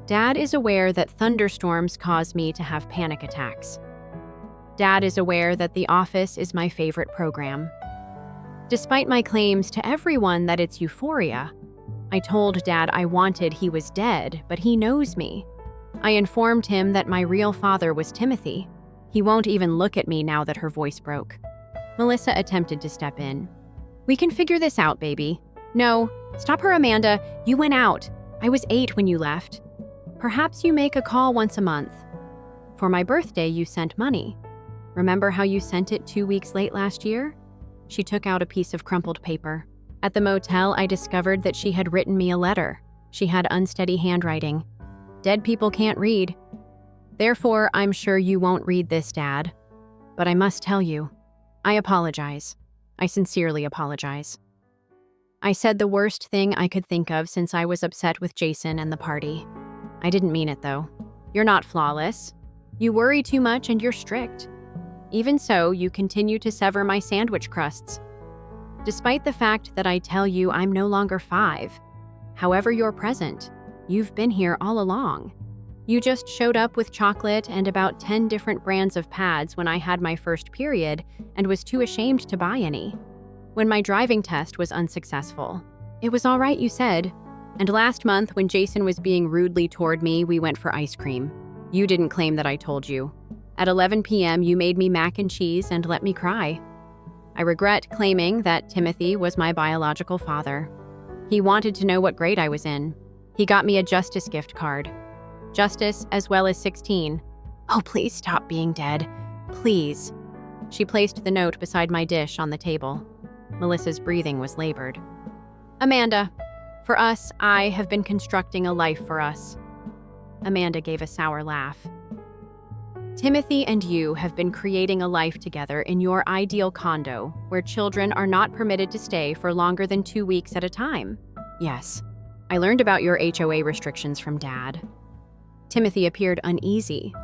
Speaker 1: Dad is aware that thunderstorms cause me to have panic attacks. Dad is aware that The Office is my favorite program. Despite my claims to everyone that it's euphoria, I told Dad I wanted he was dead, but he knows me. I informed him that my real father was Timothy. He won't even look at me now that her voice broke. Melissa attempted to step in. "We can figure this out, baby." "No, stop her, Amanda. You went out. I was 8 when you left. Perhaps you make a call once a month. For my birthday, you sent money. Remember how you sent it 2 weeks late last year?" She took out a piece of crumpled paper. At the motel, I discovered that she had written me a letter. She had unsteady handwriting. Dead people can't read. Therefore, I'm sure you won't read this, Dad. But I must tell you, I apologize. I sincerely apologize. I said the worst thing I could think of since I was upset with Jason and the party. I didn't mean it, though. You're not flawless. You worry too much and you're strict. Even so, you continue to sever my sandwich crusts. Despite the fact that I tell you I'm no longer 5. However you're present, you've been here all along. You just showed up with chocolate and about 10 different brands of pads when I had my first period and was too ashamed to buy any. When my driving test was unsuccessful. It was all right, you said. And last month, when Jason was being rudely toward me, we went for ice cream. You didn't claim that I told you. At 11 p.m., you made me mac and cheese and let me cry. I regret claiming that Timothy was my biological father. He wanted to know what grade I was in. He got me a Justice gift card. Justice as well as 16. Oh, please stop being dead. Please. She placed the note beside my dish on the table. Melissa's breathing was labored. Amanda, for us, I have been constructing a life for us. Amanda gave a sour laugh. Timothy and you have been creating a life together in your ideal condo, where children are not permitted to stay for longer than 2 weeks at a time. Yes, I learned about your HOA restrictions from Dad. Timothy appeared uneasy.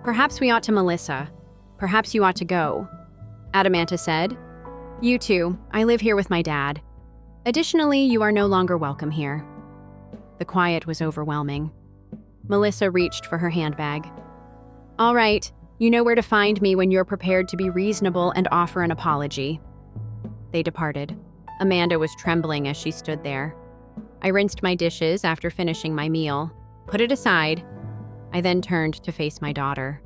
Speaker 1: Perhaps we ought to Melissa. Perhaps you ought to go. Adamanta said, You too. I live here with my dad. Additionally, you are no longer welcome here. The quiet was overwhelming. Melissa reached for her handbag. All right, you know where to find me when you're prepared to be reasonable and offer an apology. They departed. Amanda was trembling as she stood there. I rinsed my dishes after finishing my meal, put it aside. I then turned to face my daughter.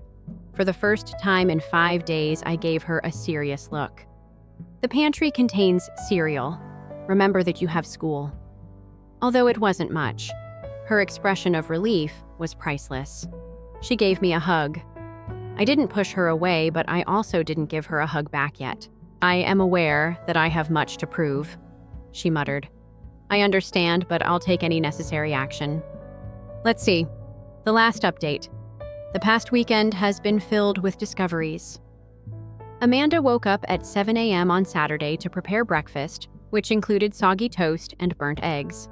Speaker 1: For the first time in 5 days, I gave her a serious look. The pantry contains cereal. Remember that you have school. Although it wasn't much, her expression of relief was priceless. She gave me a hug. I didn't push her away, but I also didn't give her a hug back yet. I am aware that I have much to prove, she muttered. I understand, but I'll take any necessary action. Let's see. The last update. The past weekend has been filled with discoveries. Amanda woke up at 7 a.m. on Saturday to prepare breakfast, which included soggy toast and burnt eggs.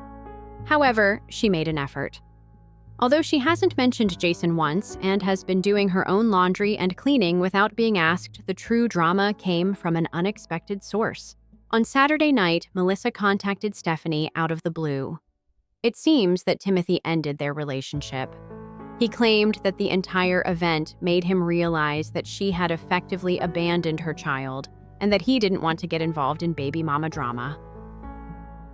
Speaker 1: However, she made an effort. Although she hasn't mentioned Jason once and has been doing her own laundry and cleaning without being asked, the true drama came from an unexpected source. On Saturday night, Melissa contacted Stephanie out of the blue. It seems that Timothy ended their relationship. He claimed that the entire event made him realize that she had effectively abandoned her child and that he didn't want to get involved in baby mama drama.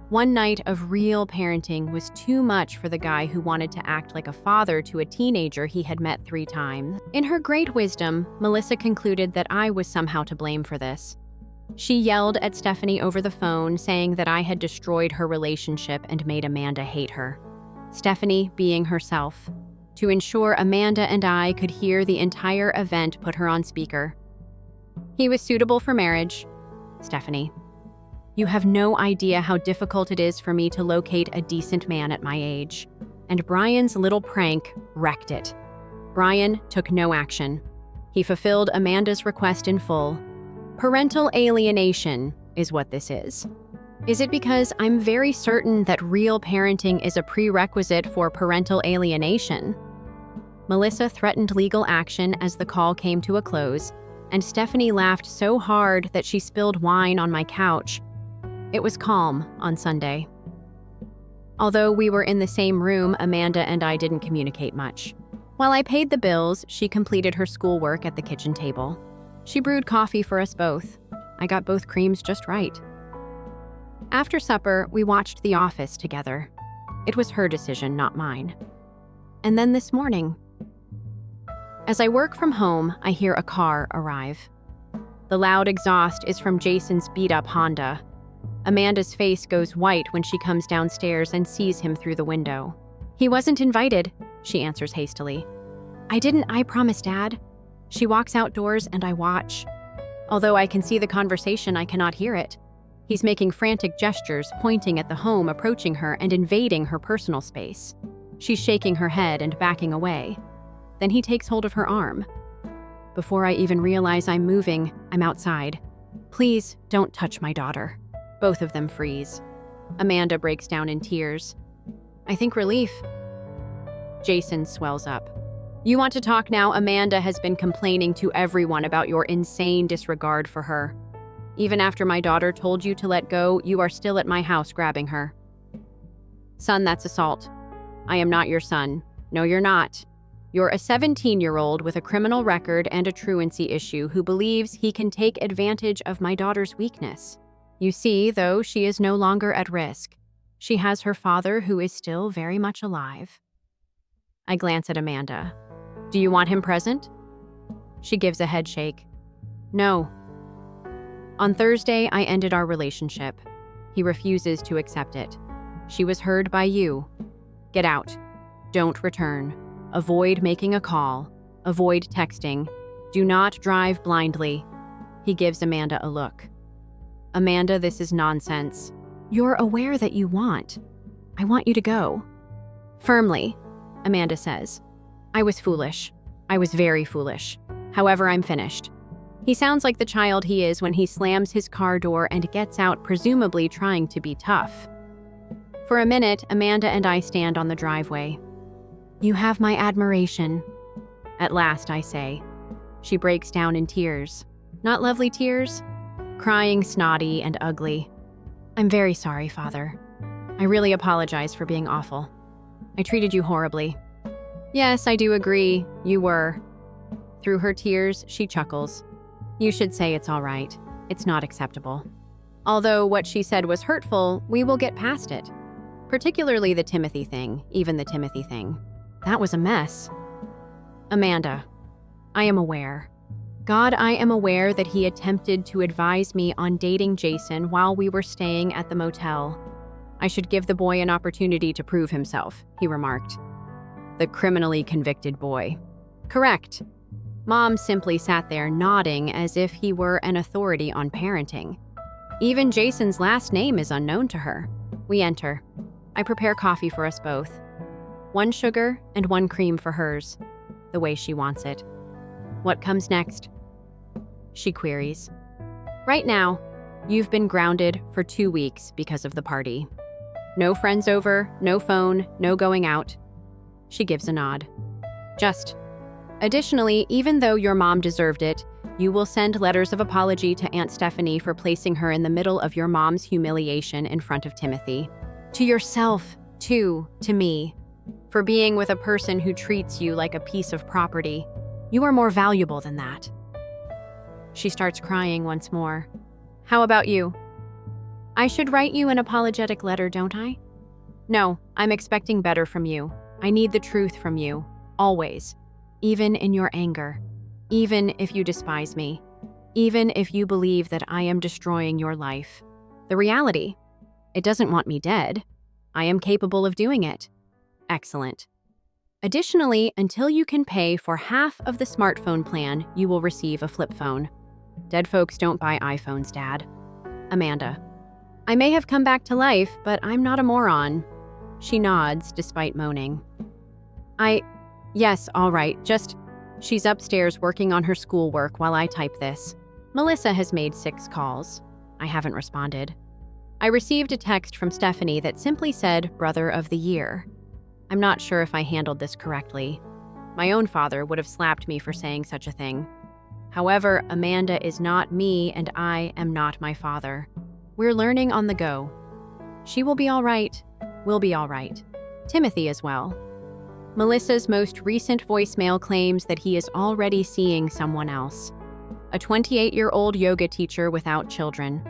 Speaker 1: One night of real parenting was too much for the guy who wanted to act like a father to a teenager he had met 3 times. In her great wisdom, Melissa concluded that I was somehow to blame for this. She yelled at Stephanie over the phone, saying that I had destroyed her relationship and made Amanda hate her. Stephanie being herself. To ensure Amanda and I could hear the entire event, put her on speaker. He was suitable for marriage. Stephanie. You have no idea how difficult it is for me to locate a decent man at my age. And Brian's little prank wrecked it. Brian took no action. He fulfilled Amanda's request in full. Parental alienation is what this is. Is it because I'm very certain that real parenting is a prerequisite for parental alienation? Melissa threatened legal action as the call came to a close, and Stephanie laughed so hard that she spilled wine on my couch. It was calm on Sunday. Although we were in the same room, Amanda and I didn't communicate much. While I paid the bills, she completed her schoolwork at the kitchen table. She brewed coffee for us both. I got both creams just right. After supper, we watched The Office together. It was her decision, not mine. And then this morning, as I work from home, I hear a car arrive. The loud exhaust is from Jason's beat-up Honda. Amanda's face goes white when she comes downstairs and sees him through the window. He wasn't invited, she answers hastily. I promise, Dad. She walks outdoors and I watch. Although I can see the conversation, I cannot hear it. He's making frantic gestures, pointing at the home, approaching her and invading her personal space. She's shaking her head and backing away. Then he takes hold of her arm. Before I even realize I'm moving, I'm outside. Please don't touch my daughter. Both of them freeze. Amanda breaks down in tears. I think relief. Jason swells up. You want to talk now? Amanda has been complaining to everyone about your insane disregard for her. Even after my daughter told you to let go, you are still at my house grabbing her. Son, that's assault. I am not your son. No, you're not. You're a 17-year-old with a criminal record and a truancy issue who believes he can take advantage of my daughter's weakness. You see, though, she is no longer at risk. She has her father who is still very much alive. I glance at Amanda. Do you want him present? She gives a head shake. No. On Thursday, I ended our relationship. He refuses to accept it. She was heard by you. Get out. Don't return. Avoid making a call. Avoid texting. Do not drive blindly. He gives Amanda a look. Amanda, this is nonsense. You're aware that you want. I want you to go. Firmly, Amanda says. I was foolish. I was very foolish. However, I'm finished. He sounds like the child he is when he slams his car door and gets out, presumably trying to be tough. For a minute, Amanda and I stand on the driveway. You have my admiration. At last, I say. She breaks down in tears. Not lovely tears, crying snotty and ugly. I'm very sorry, Father. I really apologize for being awful. I treated you horribly. Yes, I do agree. You were. Through her tears, she chuckles. You should say it's all right. It's not acceptable. Although what she said was hurtful, we will get past it. Particularly the Timothy thing, even the Timothy thing. That was a mess. Amanda, I am aware. God, I am aware that he attempted to advise me on dating Jason while we were staying at the motel. I should give the boy an opportunity to prove himself, he remarked. The criminally convicted boy. Correct. Mom simply sat there nodding as if he were an authority on parenting. Even Jason's last name is unknown to her. We enter. I prepare coffee for us both. 1 sugar and 1 cream for hers, the way she wants it. What comes next? She queries. Right now, you've been grounded for 2 weeks because of the party. No friends over, no phone, no going out. She gives a nod. Just. Additionally, even though your mom deserved it, you will send letters of apology to Aunt Stephanie for placing her in the middle of your mom's humiliation in front of Timothy. To yourself, too, to me. For being with a person who treats you like a piece of property. You are more valuable than that. She starts crying once more. How about you? I should write you an apologetic letter, don't I? No, I'm expecting better from you. I need the truth from you. Always. Even in your anger. Even if you despise me. Even if you believe that I am destroying your life. The reality. It doesn't want me dead. I am capable of doing it. Excellent. Additionally, until you can pay for half of the smartphone plan, you will receive a flip phone. Dead folks don't buy iPhones, Dad. Amanda. I may have come back to life, but I'm not a moron. She nods, despite moaning. Yes, all right, she's upstairs working on her schoolwork while I type this. Melissa has made 6 calls. I haven't responded. I received a text from Stephanie that simply said, Brother of the Year. I'm not sure if I handled this correctly. My own father would have slapped me for saying such a thing. However, Amanda is not me and I am not my father. We're learning on the go. She will be all right. We'll be all right. Timothy as well. Melissa's most recent voicemail claims that he is already seeing someone else. A 28-year-old yoga teacher without children.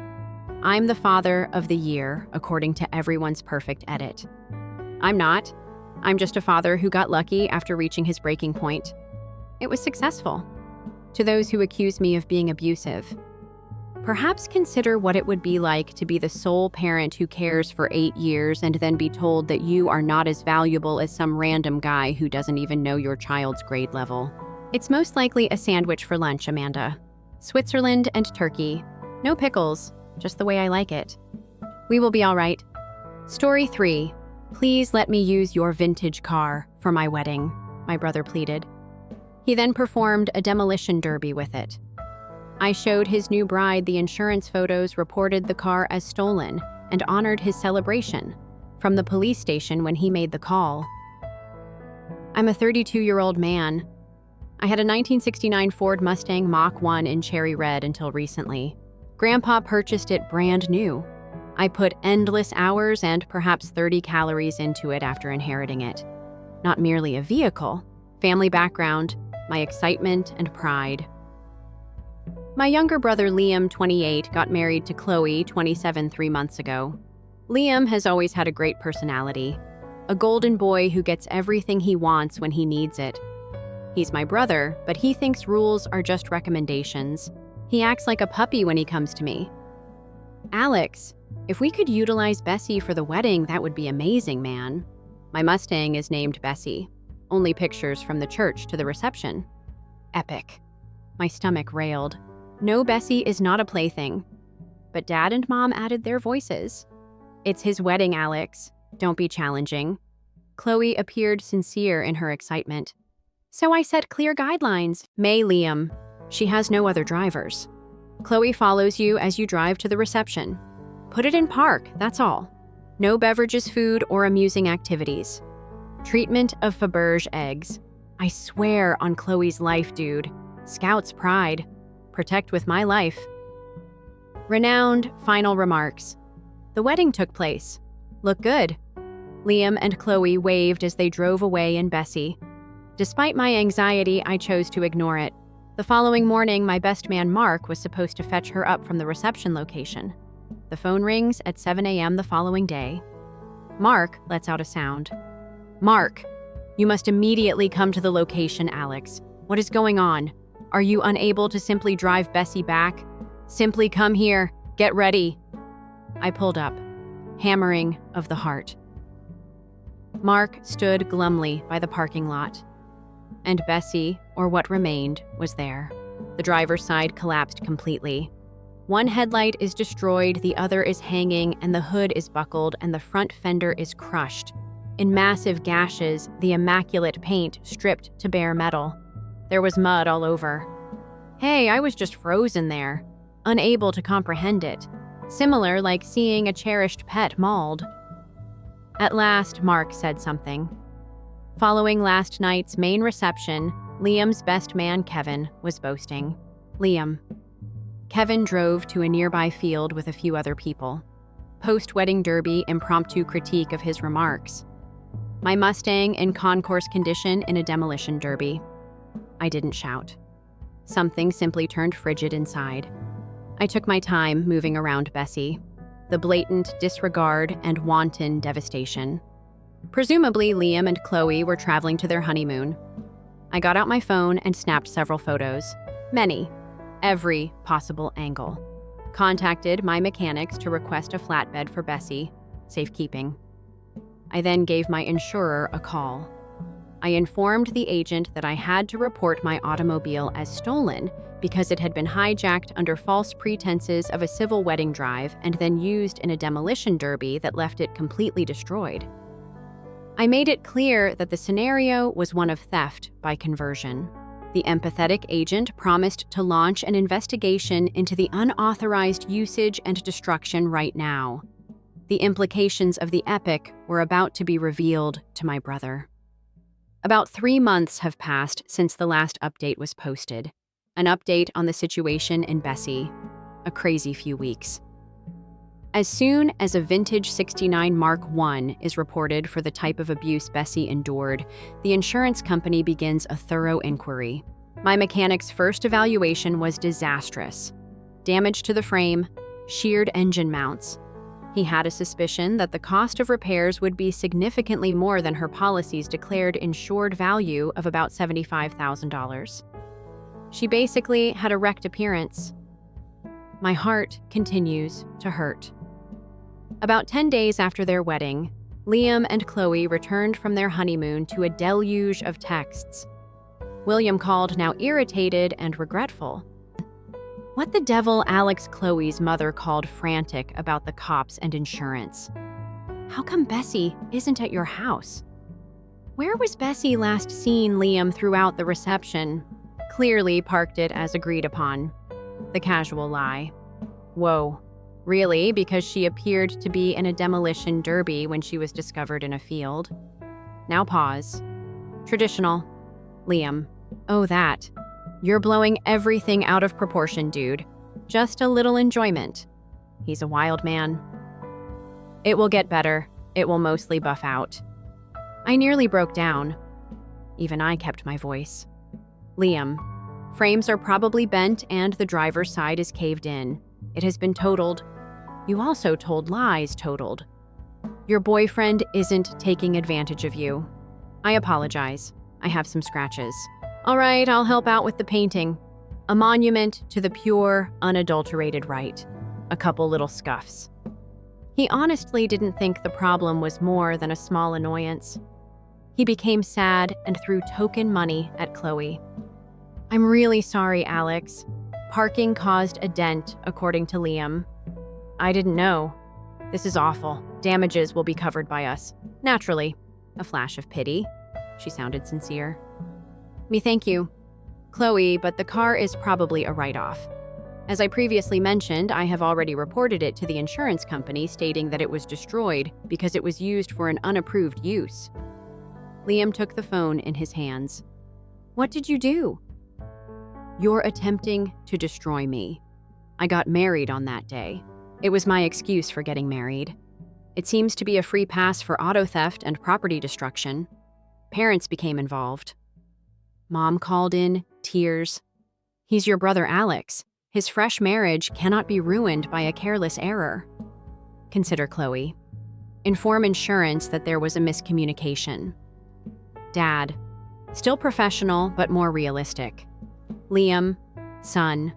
Speaker 1: I'm the father of the year, according to everyone's perfect edit. I'm not. I'm just a father who got lucky after reaching his breaking point. It was successful. To those who accuse me of being abusive, perhaps consider what it would be like to be the sole parent who cares for 8 years and then be told that you are not as valuable as some random guy who doesn't even know your child's grade level. It's most likely a sandwich for lunch, Amanda. Switzerland and turkey. No pickles, just the way I like it. We will be all right. Story 3. Please let me use your vintage car for my wedding, my brother pleaded. He then performed a demolition derby with it. I showed his new bride the insurance photos reported the car as stolen and honored his celebration from the police station when he made the call. I'm a 32-year-old man. I had a 1969 Ford Mustang Mach 1 in cherry red until recently. Grandpa purchased it brand new. I put endless hours and perhaps 30 calories into it after inheriting it. Not merely a vehicle, family background, my excitement and pride. My younger brother Liam, 28, got married to Chloe, 27, 3 months ago. Liam has always had a great personality. A golden boy who gets everything he wants when he needs it. He's my brother, but he thinks rules are just recommendations. He acts like a puppy when he comes to me. Alex, if we could utilize Bessie for the wedding, that would be amazing, man. My Mustang is named Bessie. Only pictures from the church to the reception. Epic. My stomach railed. No, Bessie is not a plaything. But Dad and Mom added their voices. It's his wedding, Alex. Don't be challenging. Chloe appeared sincere in her excitement. So I set clear guidelines. May Liam. She has no other drivers. Chloe follows you as you drive to the reception. Put it in park, that's all. No beverages, food, or amusing activities. Treatment of Faberge eggs. I swear on Chloe's life, dude. Scout's pride. Protect with my life. Renowned final remarks. The wedding took place. Look good. Liam and Chloe waved as they drove away in Bessie. Despite my anxiety, I chose to ignore it. The following morning, my best man Mark was supposed to fetch her up from the reception location. The phone rings at 7 a.m. the following day. Mark lets out a sound. Mark, you must immediately come to the location, Alex. What is going on? Are you unable to simply drive Bessie back? Simply come here. Get ready. I pulled up. Hammering of the heart. Mark stood glumly by the parking lot. And Bessie, or what remained, was there. The driver's side collapsed completely. One headlight is destroyed, the other is hanging, and the hood is buckled, and the front fender is crushed. In massive gashes, the immaculate paint stripped to bare metal. There was mud all over. Hey, I was just frozen there, unable to comprehend it. Similar like seeing a cherished pet mauled. At last, Mark said something. Following last night's main reception, Liam's best man, Kevin, was boasting. Liam. Kevin drove to a nearby field with a few other people. Post-wedding derby impromptu critique of his remarks. My Mustang in concourse condition in a demolition derby. I didn't shout. Something simply turned frigid inside. I took my time moving around Bessie. The blatant disregard and wanton devastation. Presumably, Liam and Chloe were traveling to their honeymoon. I got out my phone and snapped several photos. Many. Every possible angle. Contacted my mechanics to request a flatbed for Bessie. Safekeeping. I then gave my insurer a call. I informed the agent that I had to report my automobile as stolen because it had been hijacked under false pretenses of a civil wedding drive and then used in a demolition derby that left it completely destroyed. I made it clear that the scenario was one of theft by conversion. The empathetic agent promised to launch an investigation into the unauthorized usage and destruction right now. The implications of the epic were about to be revealed to my brother. About 3 months have passed since the last update was posted. An update on the situation in Bessie. A crazy few weeks. As soon as a vintage 69 Mark I is reported for the type of abuse Bessie endured, the insurance company begins a thorough inquiry. My mechanic's first evaluation was disastrous. Damage to the frame, sheared engine mounts. He had a suspicion that the cost of repairs would be significantly more than her policy's declared insured value of about $75,000. She basically had a wrecked appearance. My heart continues to hurt. About 10 days after their wedding, Liam and Chloe returned from their honeymoon to a deluge of texts. William called, now irritated and regretful. What the devil, Alex, Chloe's mother called frantic about the cops and insurance. How come Bessie isn't at your house? Where was Bessie last seen, Liam, throughout the reception? Clearly parked it as agreed upon. The casual lie. Whoa. Really? Because she appeared to be in a demolition derby when she was discovered in a field. Now pause. Traditional. Liam. Oh, that. You're blowing everything out of proportion, dude. Just a little enjoyment. He's a wild man. It will get better. It will mostly buff out. I nearly broke down. Even I kept my voice. Liam. Frames are probably bent and the driver's side is caved in. It has been totaled. You also told lies totaled. Your boyfriend isn't taking advantage of you. I apologize. I have some scratches. All right, I'll help out with the painting. A monument to the pure, unadulterated right. A couple little scuffs. He honestly didn't think the problem was more than a small annoyance. He became sad and threw token money at Chloe. I'm really sorry, Alex. Parking caused a dent, according to Liam. I didn't know. This is awful. Damages will be covered by us. Naturally. A flash of pity. She sounded sincere. Me thank you, Chloe, but the car is probably a write-off. As I previously mentioned, I have already reported it to the insurance company, stating that it was destroyed because it was used for an unapproved use. Liam took the phone in his hands. What did you do? You're attempting to destroy me. I got married on that day. It was my excuse for getting married. It seems to be a free pass for auto theft and property destruction. Parents became involved. Mom called in, tears. He's your brother Alex. His fresh marriage cannot be ruined by a careless error. Consider Chloe. Inform insurance that there was a miscommunication. Dad. Still professional, but more realistic. Liam. Son.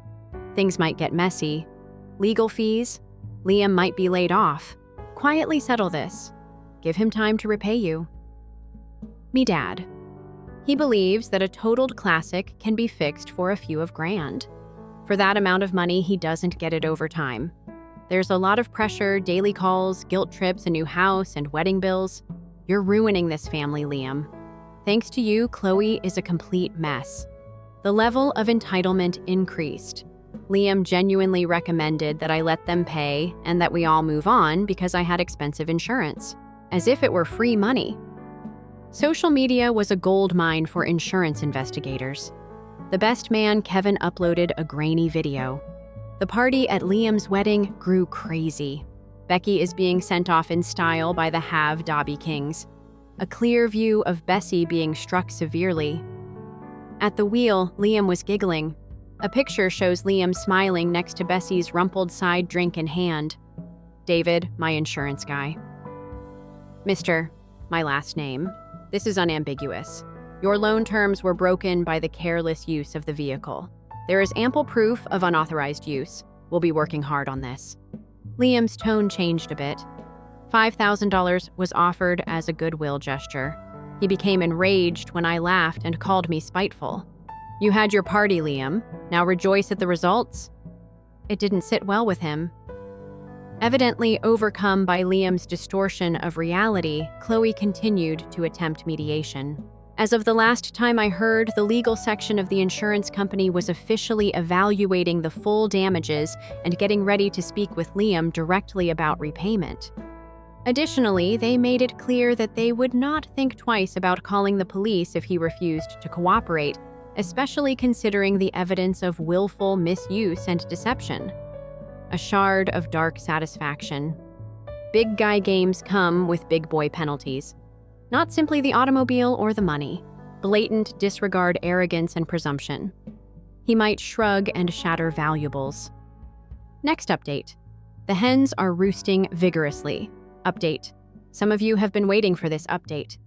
Speaker 1: Things might get messy. Legal fees. Liam might be laid off. Quietly settle this. Give him time to repay you. Me Dad. He believes that a totaled classic can be fixed for a few of grand. For that amount of money, he doesn't get it over time. There's a lot of pressure, daily calls, guilt trips, a new house, and wedding bills. You're ruining this family, Liam. Thanks to you, Chloe is a complete mess. The level of entitlement increased. Liam genuinely recommended that I let them pay and that we all move on because I had expensive insurance, as if it were free money. Social media was a gold mine for insurance investigators. The best man, Kevin, uploaded a grainy video. The party at Liam's wedding grew crazy. Becky is being sent off in style by the Have Dobby Kings. A clear view of Bessie being struck severely. At the wheel, Liam was giggling. A picture shows Liam smiling next to Bessie's rumpled side drink in hand. David, my insurance guy. Mr., my last name. This is unambiguous. Your loan terms were broken by the careless use of the vehicle. There is ample proof of unauthorized use. We'll be working hard on this. Liam's tone changed a bit. $5,000 was offered as a goodwill gesture. He became enraged when I laughed and called me spiteful. You had your party, Liam. Now rejoice at the results? It didn't sit well with him. Evidently overcome by Liam's distortion of reality, Chloe continued to attempt mediation. As of the last time I heard, the legal section of the insurance company was officially evaluating the full damages and getting ready to speak with Liam directly about repayment. Additionally, they made it clear that they would not think twice about calling the police if he refused to cooperate, especially considering the evidence of willful misuse and deception. A shard of dark satisfaction. Big guy games come with big boy penalties. Not simply the automobile or the money. Blatant disregard, arrogance, and presumption. He might shrug and shatter valuables. Next update. The hens are roosting vigorously. Update. Some of you have been waiting for this update.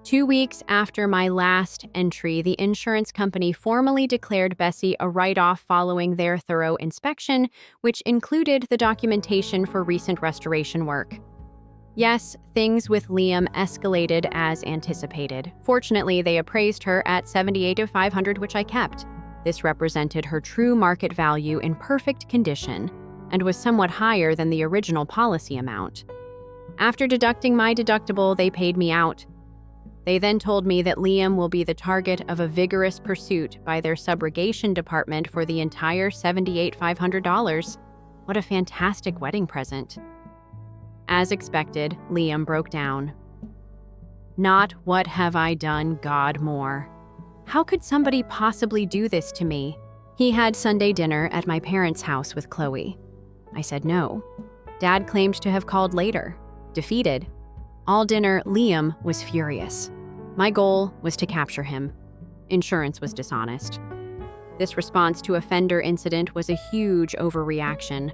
Speaker 1: 2 weeks after my last entry, the insurance company formally declared Bessie a write-off following their thorough inspection, which included the documentation for recent restoration work. Yes, things with Liam escalated as anticipated. Fortunately, they appraised her at $78,500, which I kept. This represented her true market value in perfect condition and was somewhat higher than the original policy amount. After deducting my deductible, they paid me out. They then told me that Liam will be the target of a vigorous pursuit by their subrogation department for the entire $78,500. What a fantastic wedding present. As expected, Liam broke down. Not what have I done, God, more. How could somebody possibly do this to me? He had Sunday dinner at my parents' house with Chloe. I said no. Dad claimed to have called later. Defeated. All dinner, Liam was furious. My goal was to capture him. Insurance was dishonest. This response to a fender incident was a huge overreaction.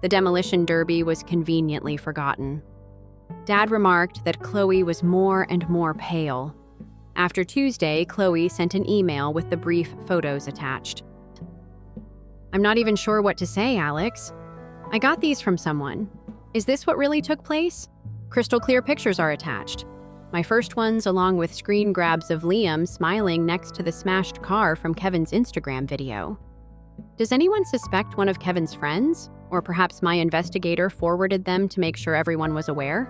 Speaker 1: The demolition derby was conveniently forgotten. Dad remarked that Chloe was more and more pale. After Tuesday, Chloe sent an email with the brief photos attached. "I'm not even sure what to say, Alex. I got these from someone. Is this what really took place? Crystal clear pictures are attached. My first ones along with screen grabs of Liam smiling next to the smashed car from Kevin's Instagram video. Does anyone suspect one of Kevin's friends? Or perhaps my investigator forwarded them to make sure everyone was aware?"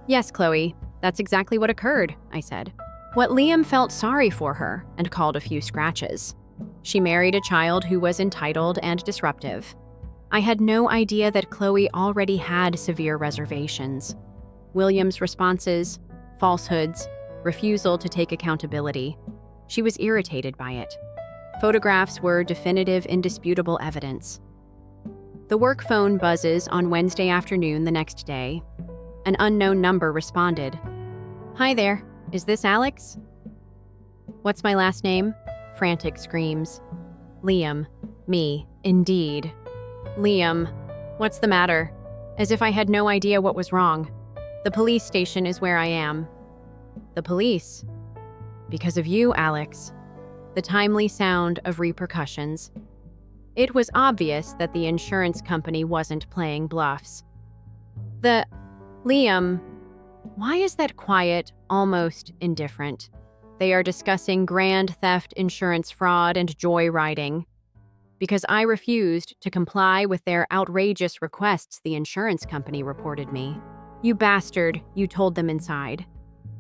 Speaker 1: "Yes, Chloe, that's exactly what occurred," I said. "What Liam felt sorry for her and called a few scratches. She married a child who was entitled and disruptive. I had no idea that Chloe already had severe reservations. William's responses, falsehoods, refusal to take accountability. She was irritated by it. Photographs were definitive, indisputable evidence. The work phone buzzes on Wednesday afternoon the next day. An unknown number responded. "Hi there, is this Alex?" "What's my last name?" Frantic screams. "Liam. Me, indeed. Liam. What's the matter?" As if I had no idea what was wrong. "The police station is where I am." "The police?" "Because of you, Alex." The timely sound of repercussions. It was obvious that the insurance company wasn't playing bluffs. Liam. Why is that quiet, almost indifferent? They are discussing grand theft, insurance fraud, and joyriding. Because I refused to comply with their outrageous requests, the insurance company reported me. "You bastard," you told them inside.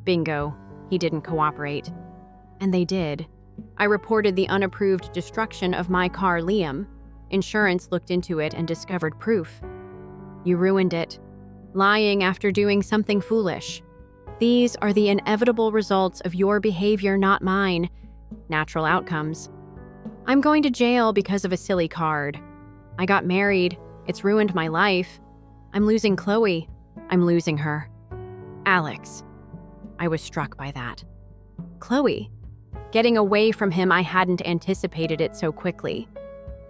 Speaker 1: Bingo, he didn't cooperate. And they did. I reported the unapproved destruction of my car, Liam. Insurance looked into it and discovered proof. You ruined it. Lying after doing something foolish. These are the inevitable results of your behavior, not mine. Natural outcomes. I'm going to jail because of a silly card. I got married. It's ruined my life. I'm losing Chloe. I'm losing her. Alex. I was struck by that. Chloe. Getting away from him, I hadn't anticipated it so quickly.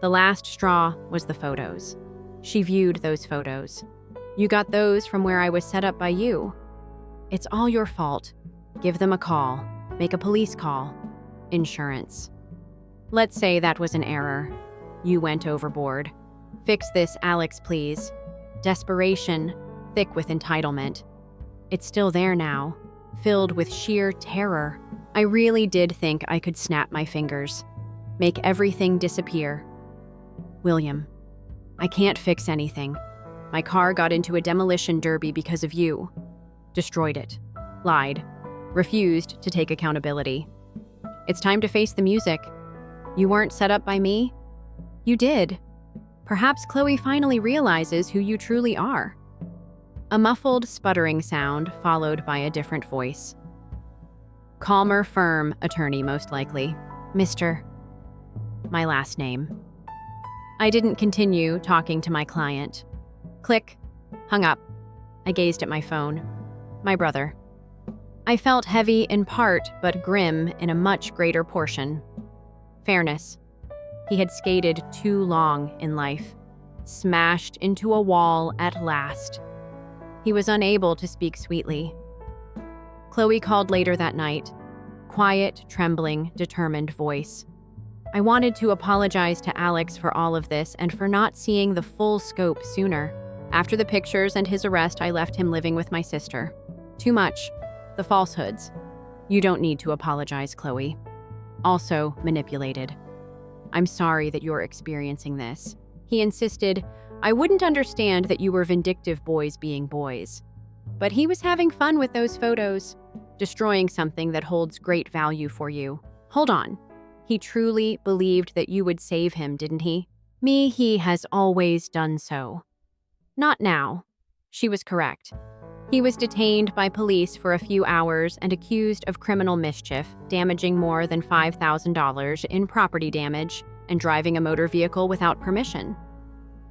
Speaker 1: The last straw was the photos. She viewed those photos. You got those from where I was set up by you. It's all your fault. Give them a call. Make a police call. Insurance. Let's say that was an error. You went overboard. Fix this, Alex, please. Desperation, thick with entitlement. It's still there now, filled with sheer terror. I really did think I could snap my fingers. Make everything disappear. William, I can't fix anything. My car got into a demolition derby because of you. Destroyed it. Lied. Refused to take accountability. It's time to face the music. You weren't set up by me? You did. Perhaps Chloe finally realizes who you truly are. A muffled, sputtering sound followed by a different voice. Calmer, firm attorney, most likely. Mr. My last name. I didn't continue talking to my client. Click. Hung up. I gazed at my phone. My brother. I felt heavy in part, but grim in a much greater portion. Fairness. He had skated too long in life. Smashed into a wall at last. He was unable to speak sweetly. Chloe called later that night. Quiet, trembling, determined voice. I wanted to apologize to Alex for all of this and for not seeing the full scope sooner. After the pictures and his arrest, I left him living with my sister. Too much. The falsehoods. You don't need to apologize, Chloe. Also manipulated. I'm sorry that you're experiencing this. He insisted, I wouldn't understand that you were vindictive boys being boys. But he was having fun with those photos, destroying something that holds great value for you. Hold on. He truly believed that you would save him, didn't he? Me, he has always done so. Not now. She was correct. He was detained by police for a few hours and accused of criminal mischief, damaging more than $5,000 in property damage and driving a motor vehicle without permission.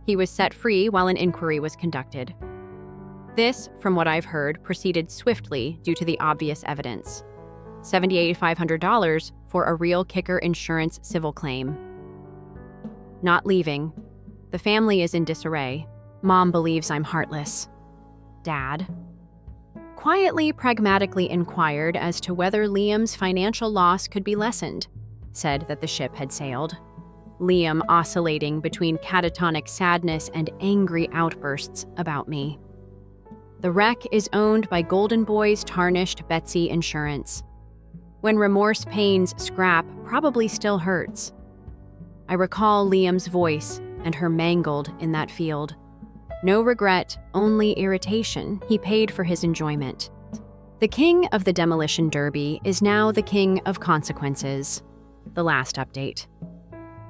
Speaker 1: He was set free while an inquiry was conducted. This, from what I've heard, proceeded swiftly due to the obvious evidence. $7,500 for a real kicker insurance civil claim. Not leaving. The family is in disarray. Mom believes I'm heartless. Dad, quietly, pragmatically inquired as to whether Liam's financial loss could be lessened, said that the ship had sailed. Liam oscillating between catatonic sadness and angry outbursts about me. The wreck is owned by Golden Boy's tarnished Betsy Insurance. When remorse pains scrap probably still hurts. I recall Liam's voice and her mangled in that field. No regret, only irritation. He paid for his enjoyment. The king of the demolition derby is now the king of consequences. The last update.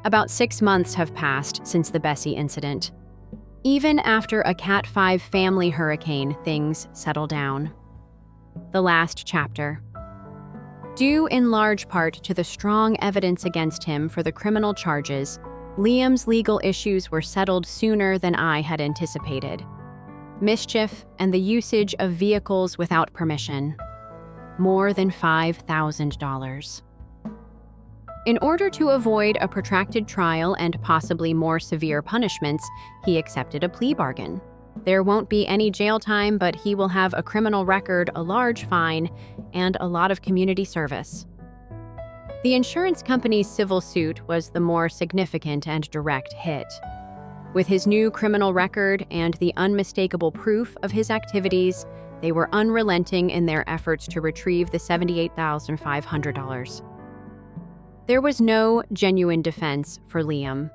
Speaker 1: About 6 months have passed since the Bessie incident. Even after a Cat 5 family hurricane, things settle down. The last chapter. Due in large part to the strong evidence against him for the criminal charges, Liam's legal issues were settled sooner than I had anticipated. Mischief and the usage of vehicles without permission. More than $5,000. In order to avoid a protracted trial and possibly more severe punishments, he accepted a plea bargain. There won't be any jail time, but he will have a criminal record, a large fine, and a lot of community service. The insurance company's civil suit was the more significant and direct hit. With his new criminal record and the unmistakable proof of his activities, they were unrelenting in their efforts to retrieve the $78,500. There was no genuine defense for Liam.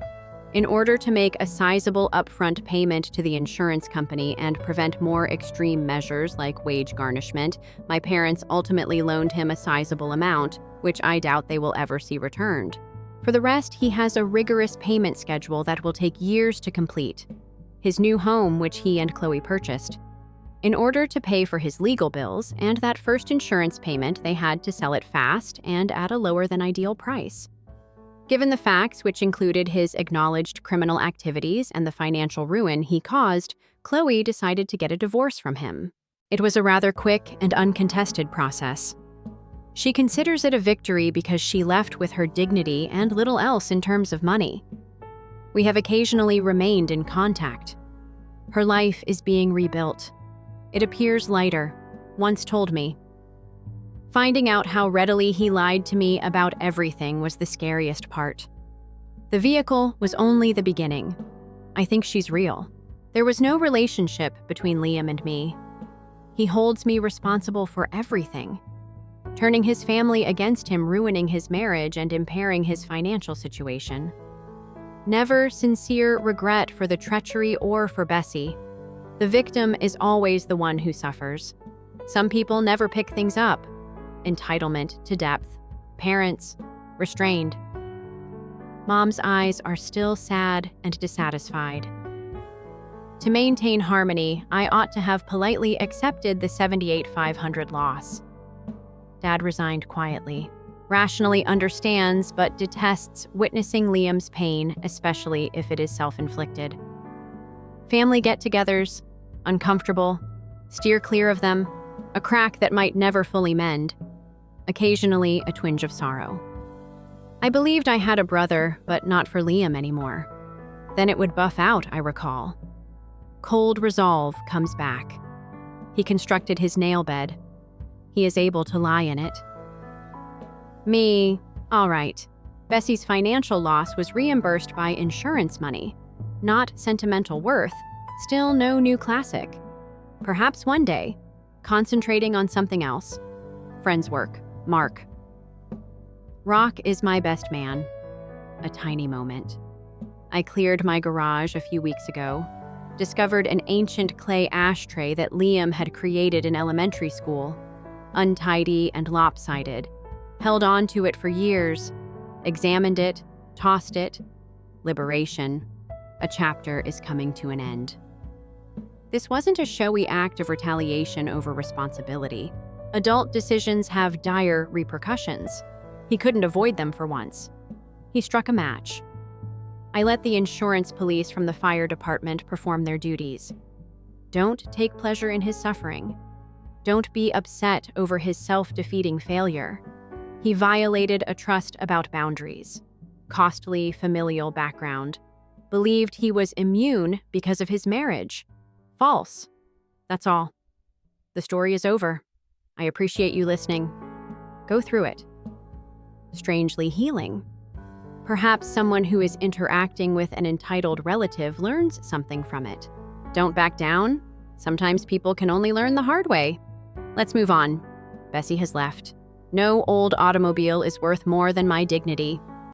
Speaker 1: In order to make a sizable upfront payment to the insurance company and prevent more extreme measures like wage garnishment, my parents ultimately loaned him a sizable amount, which I doubt they will ever see returned. For the rest, he has a rigorous payment schedule that will take years to complete. His new home, which he and Chloe purchased. In order to pay for his legal bills and that first insurance payment, they had to sell it fast and at a lower than ideal price. Given the facts, which included his acknowledged criminal activities and the financial ruin he caused, Chloe decided to get a divorce from him. It was a rather quick and uncontested process. She considers it a victory because she left with her dignity and little else in terms of money. We have occasionally remained in contact. Her life is being rebuilt. It appears lighter, once told me. Finding out how readily he lied to me about everything was the scariest part. The vehicle was only the beginning. I think she's real. There was no relationship between Liam and me. He holds me responsible for everything, turning his family against him, ruining his marriage, and impairing his financial situation. Never sincere regret for the treachery or for Bessie. The victim is always the one who suffers. Some people never pick things up. Entitlement to depth. Parents, restrained. Mom's eyes are still sad and dissatisfied. To maintain harmony, I ought to have politely accepted the $78,500 loss. Dad resigned quietly. Rationally understands, but detests witnessing Liam's pain, especially if it is self-inflicted. Family get-togethers, uncomfortable, steer clear of them, a crack that might never fully mend. Occasionally, a twinge of sorrow. I believed I had a brother, but not for Liam anymore. Then it would buff out, I recall. Cold resolve comes back. He constructed his nail bed. He is able to lie in it. Me, all right. Bessie's financial loss was reimbursed by insurance money, not sentimental worth. Still no new classic. Perhaps one day, concentrating on something else. Friends work. Mark. Rock is my best man. A tiny moment. I cleared my garage a few weeks ago, discovered an ancient clay ashtray that Liam had created in elementary school, untidy and lopsided, held on to it for years, examined it, tossed it. Liberation. A chapter is coming to an end. This wasn't a showy act of retaliation over responsibility. Adult decisions have dire repercussions. He couldn't avoid them for once. He struck a match. I let the insurance police from the fire department perform their duties. Don't take pleasure in his suffering. Don't be upset over his self-defeating failure. He violated a trust about boundaries. Costly familial background. Believed he was immune because of his marriage. False. That's all. The story is over. I appreciate you listening. Go through it. Strangely healing. Perhaps someone who is interacting with an entitled relative learns something from it. Don't back down. Sometimes people can only learn the hard way. Let's move on. Bessie has left. No old automobile is worth more than my dignity.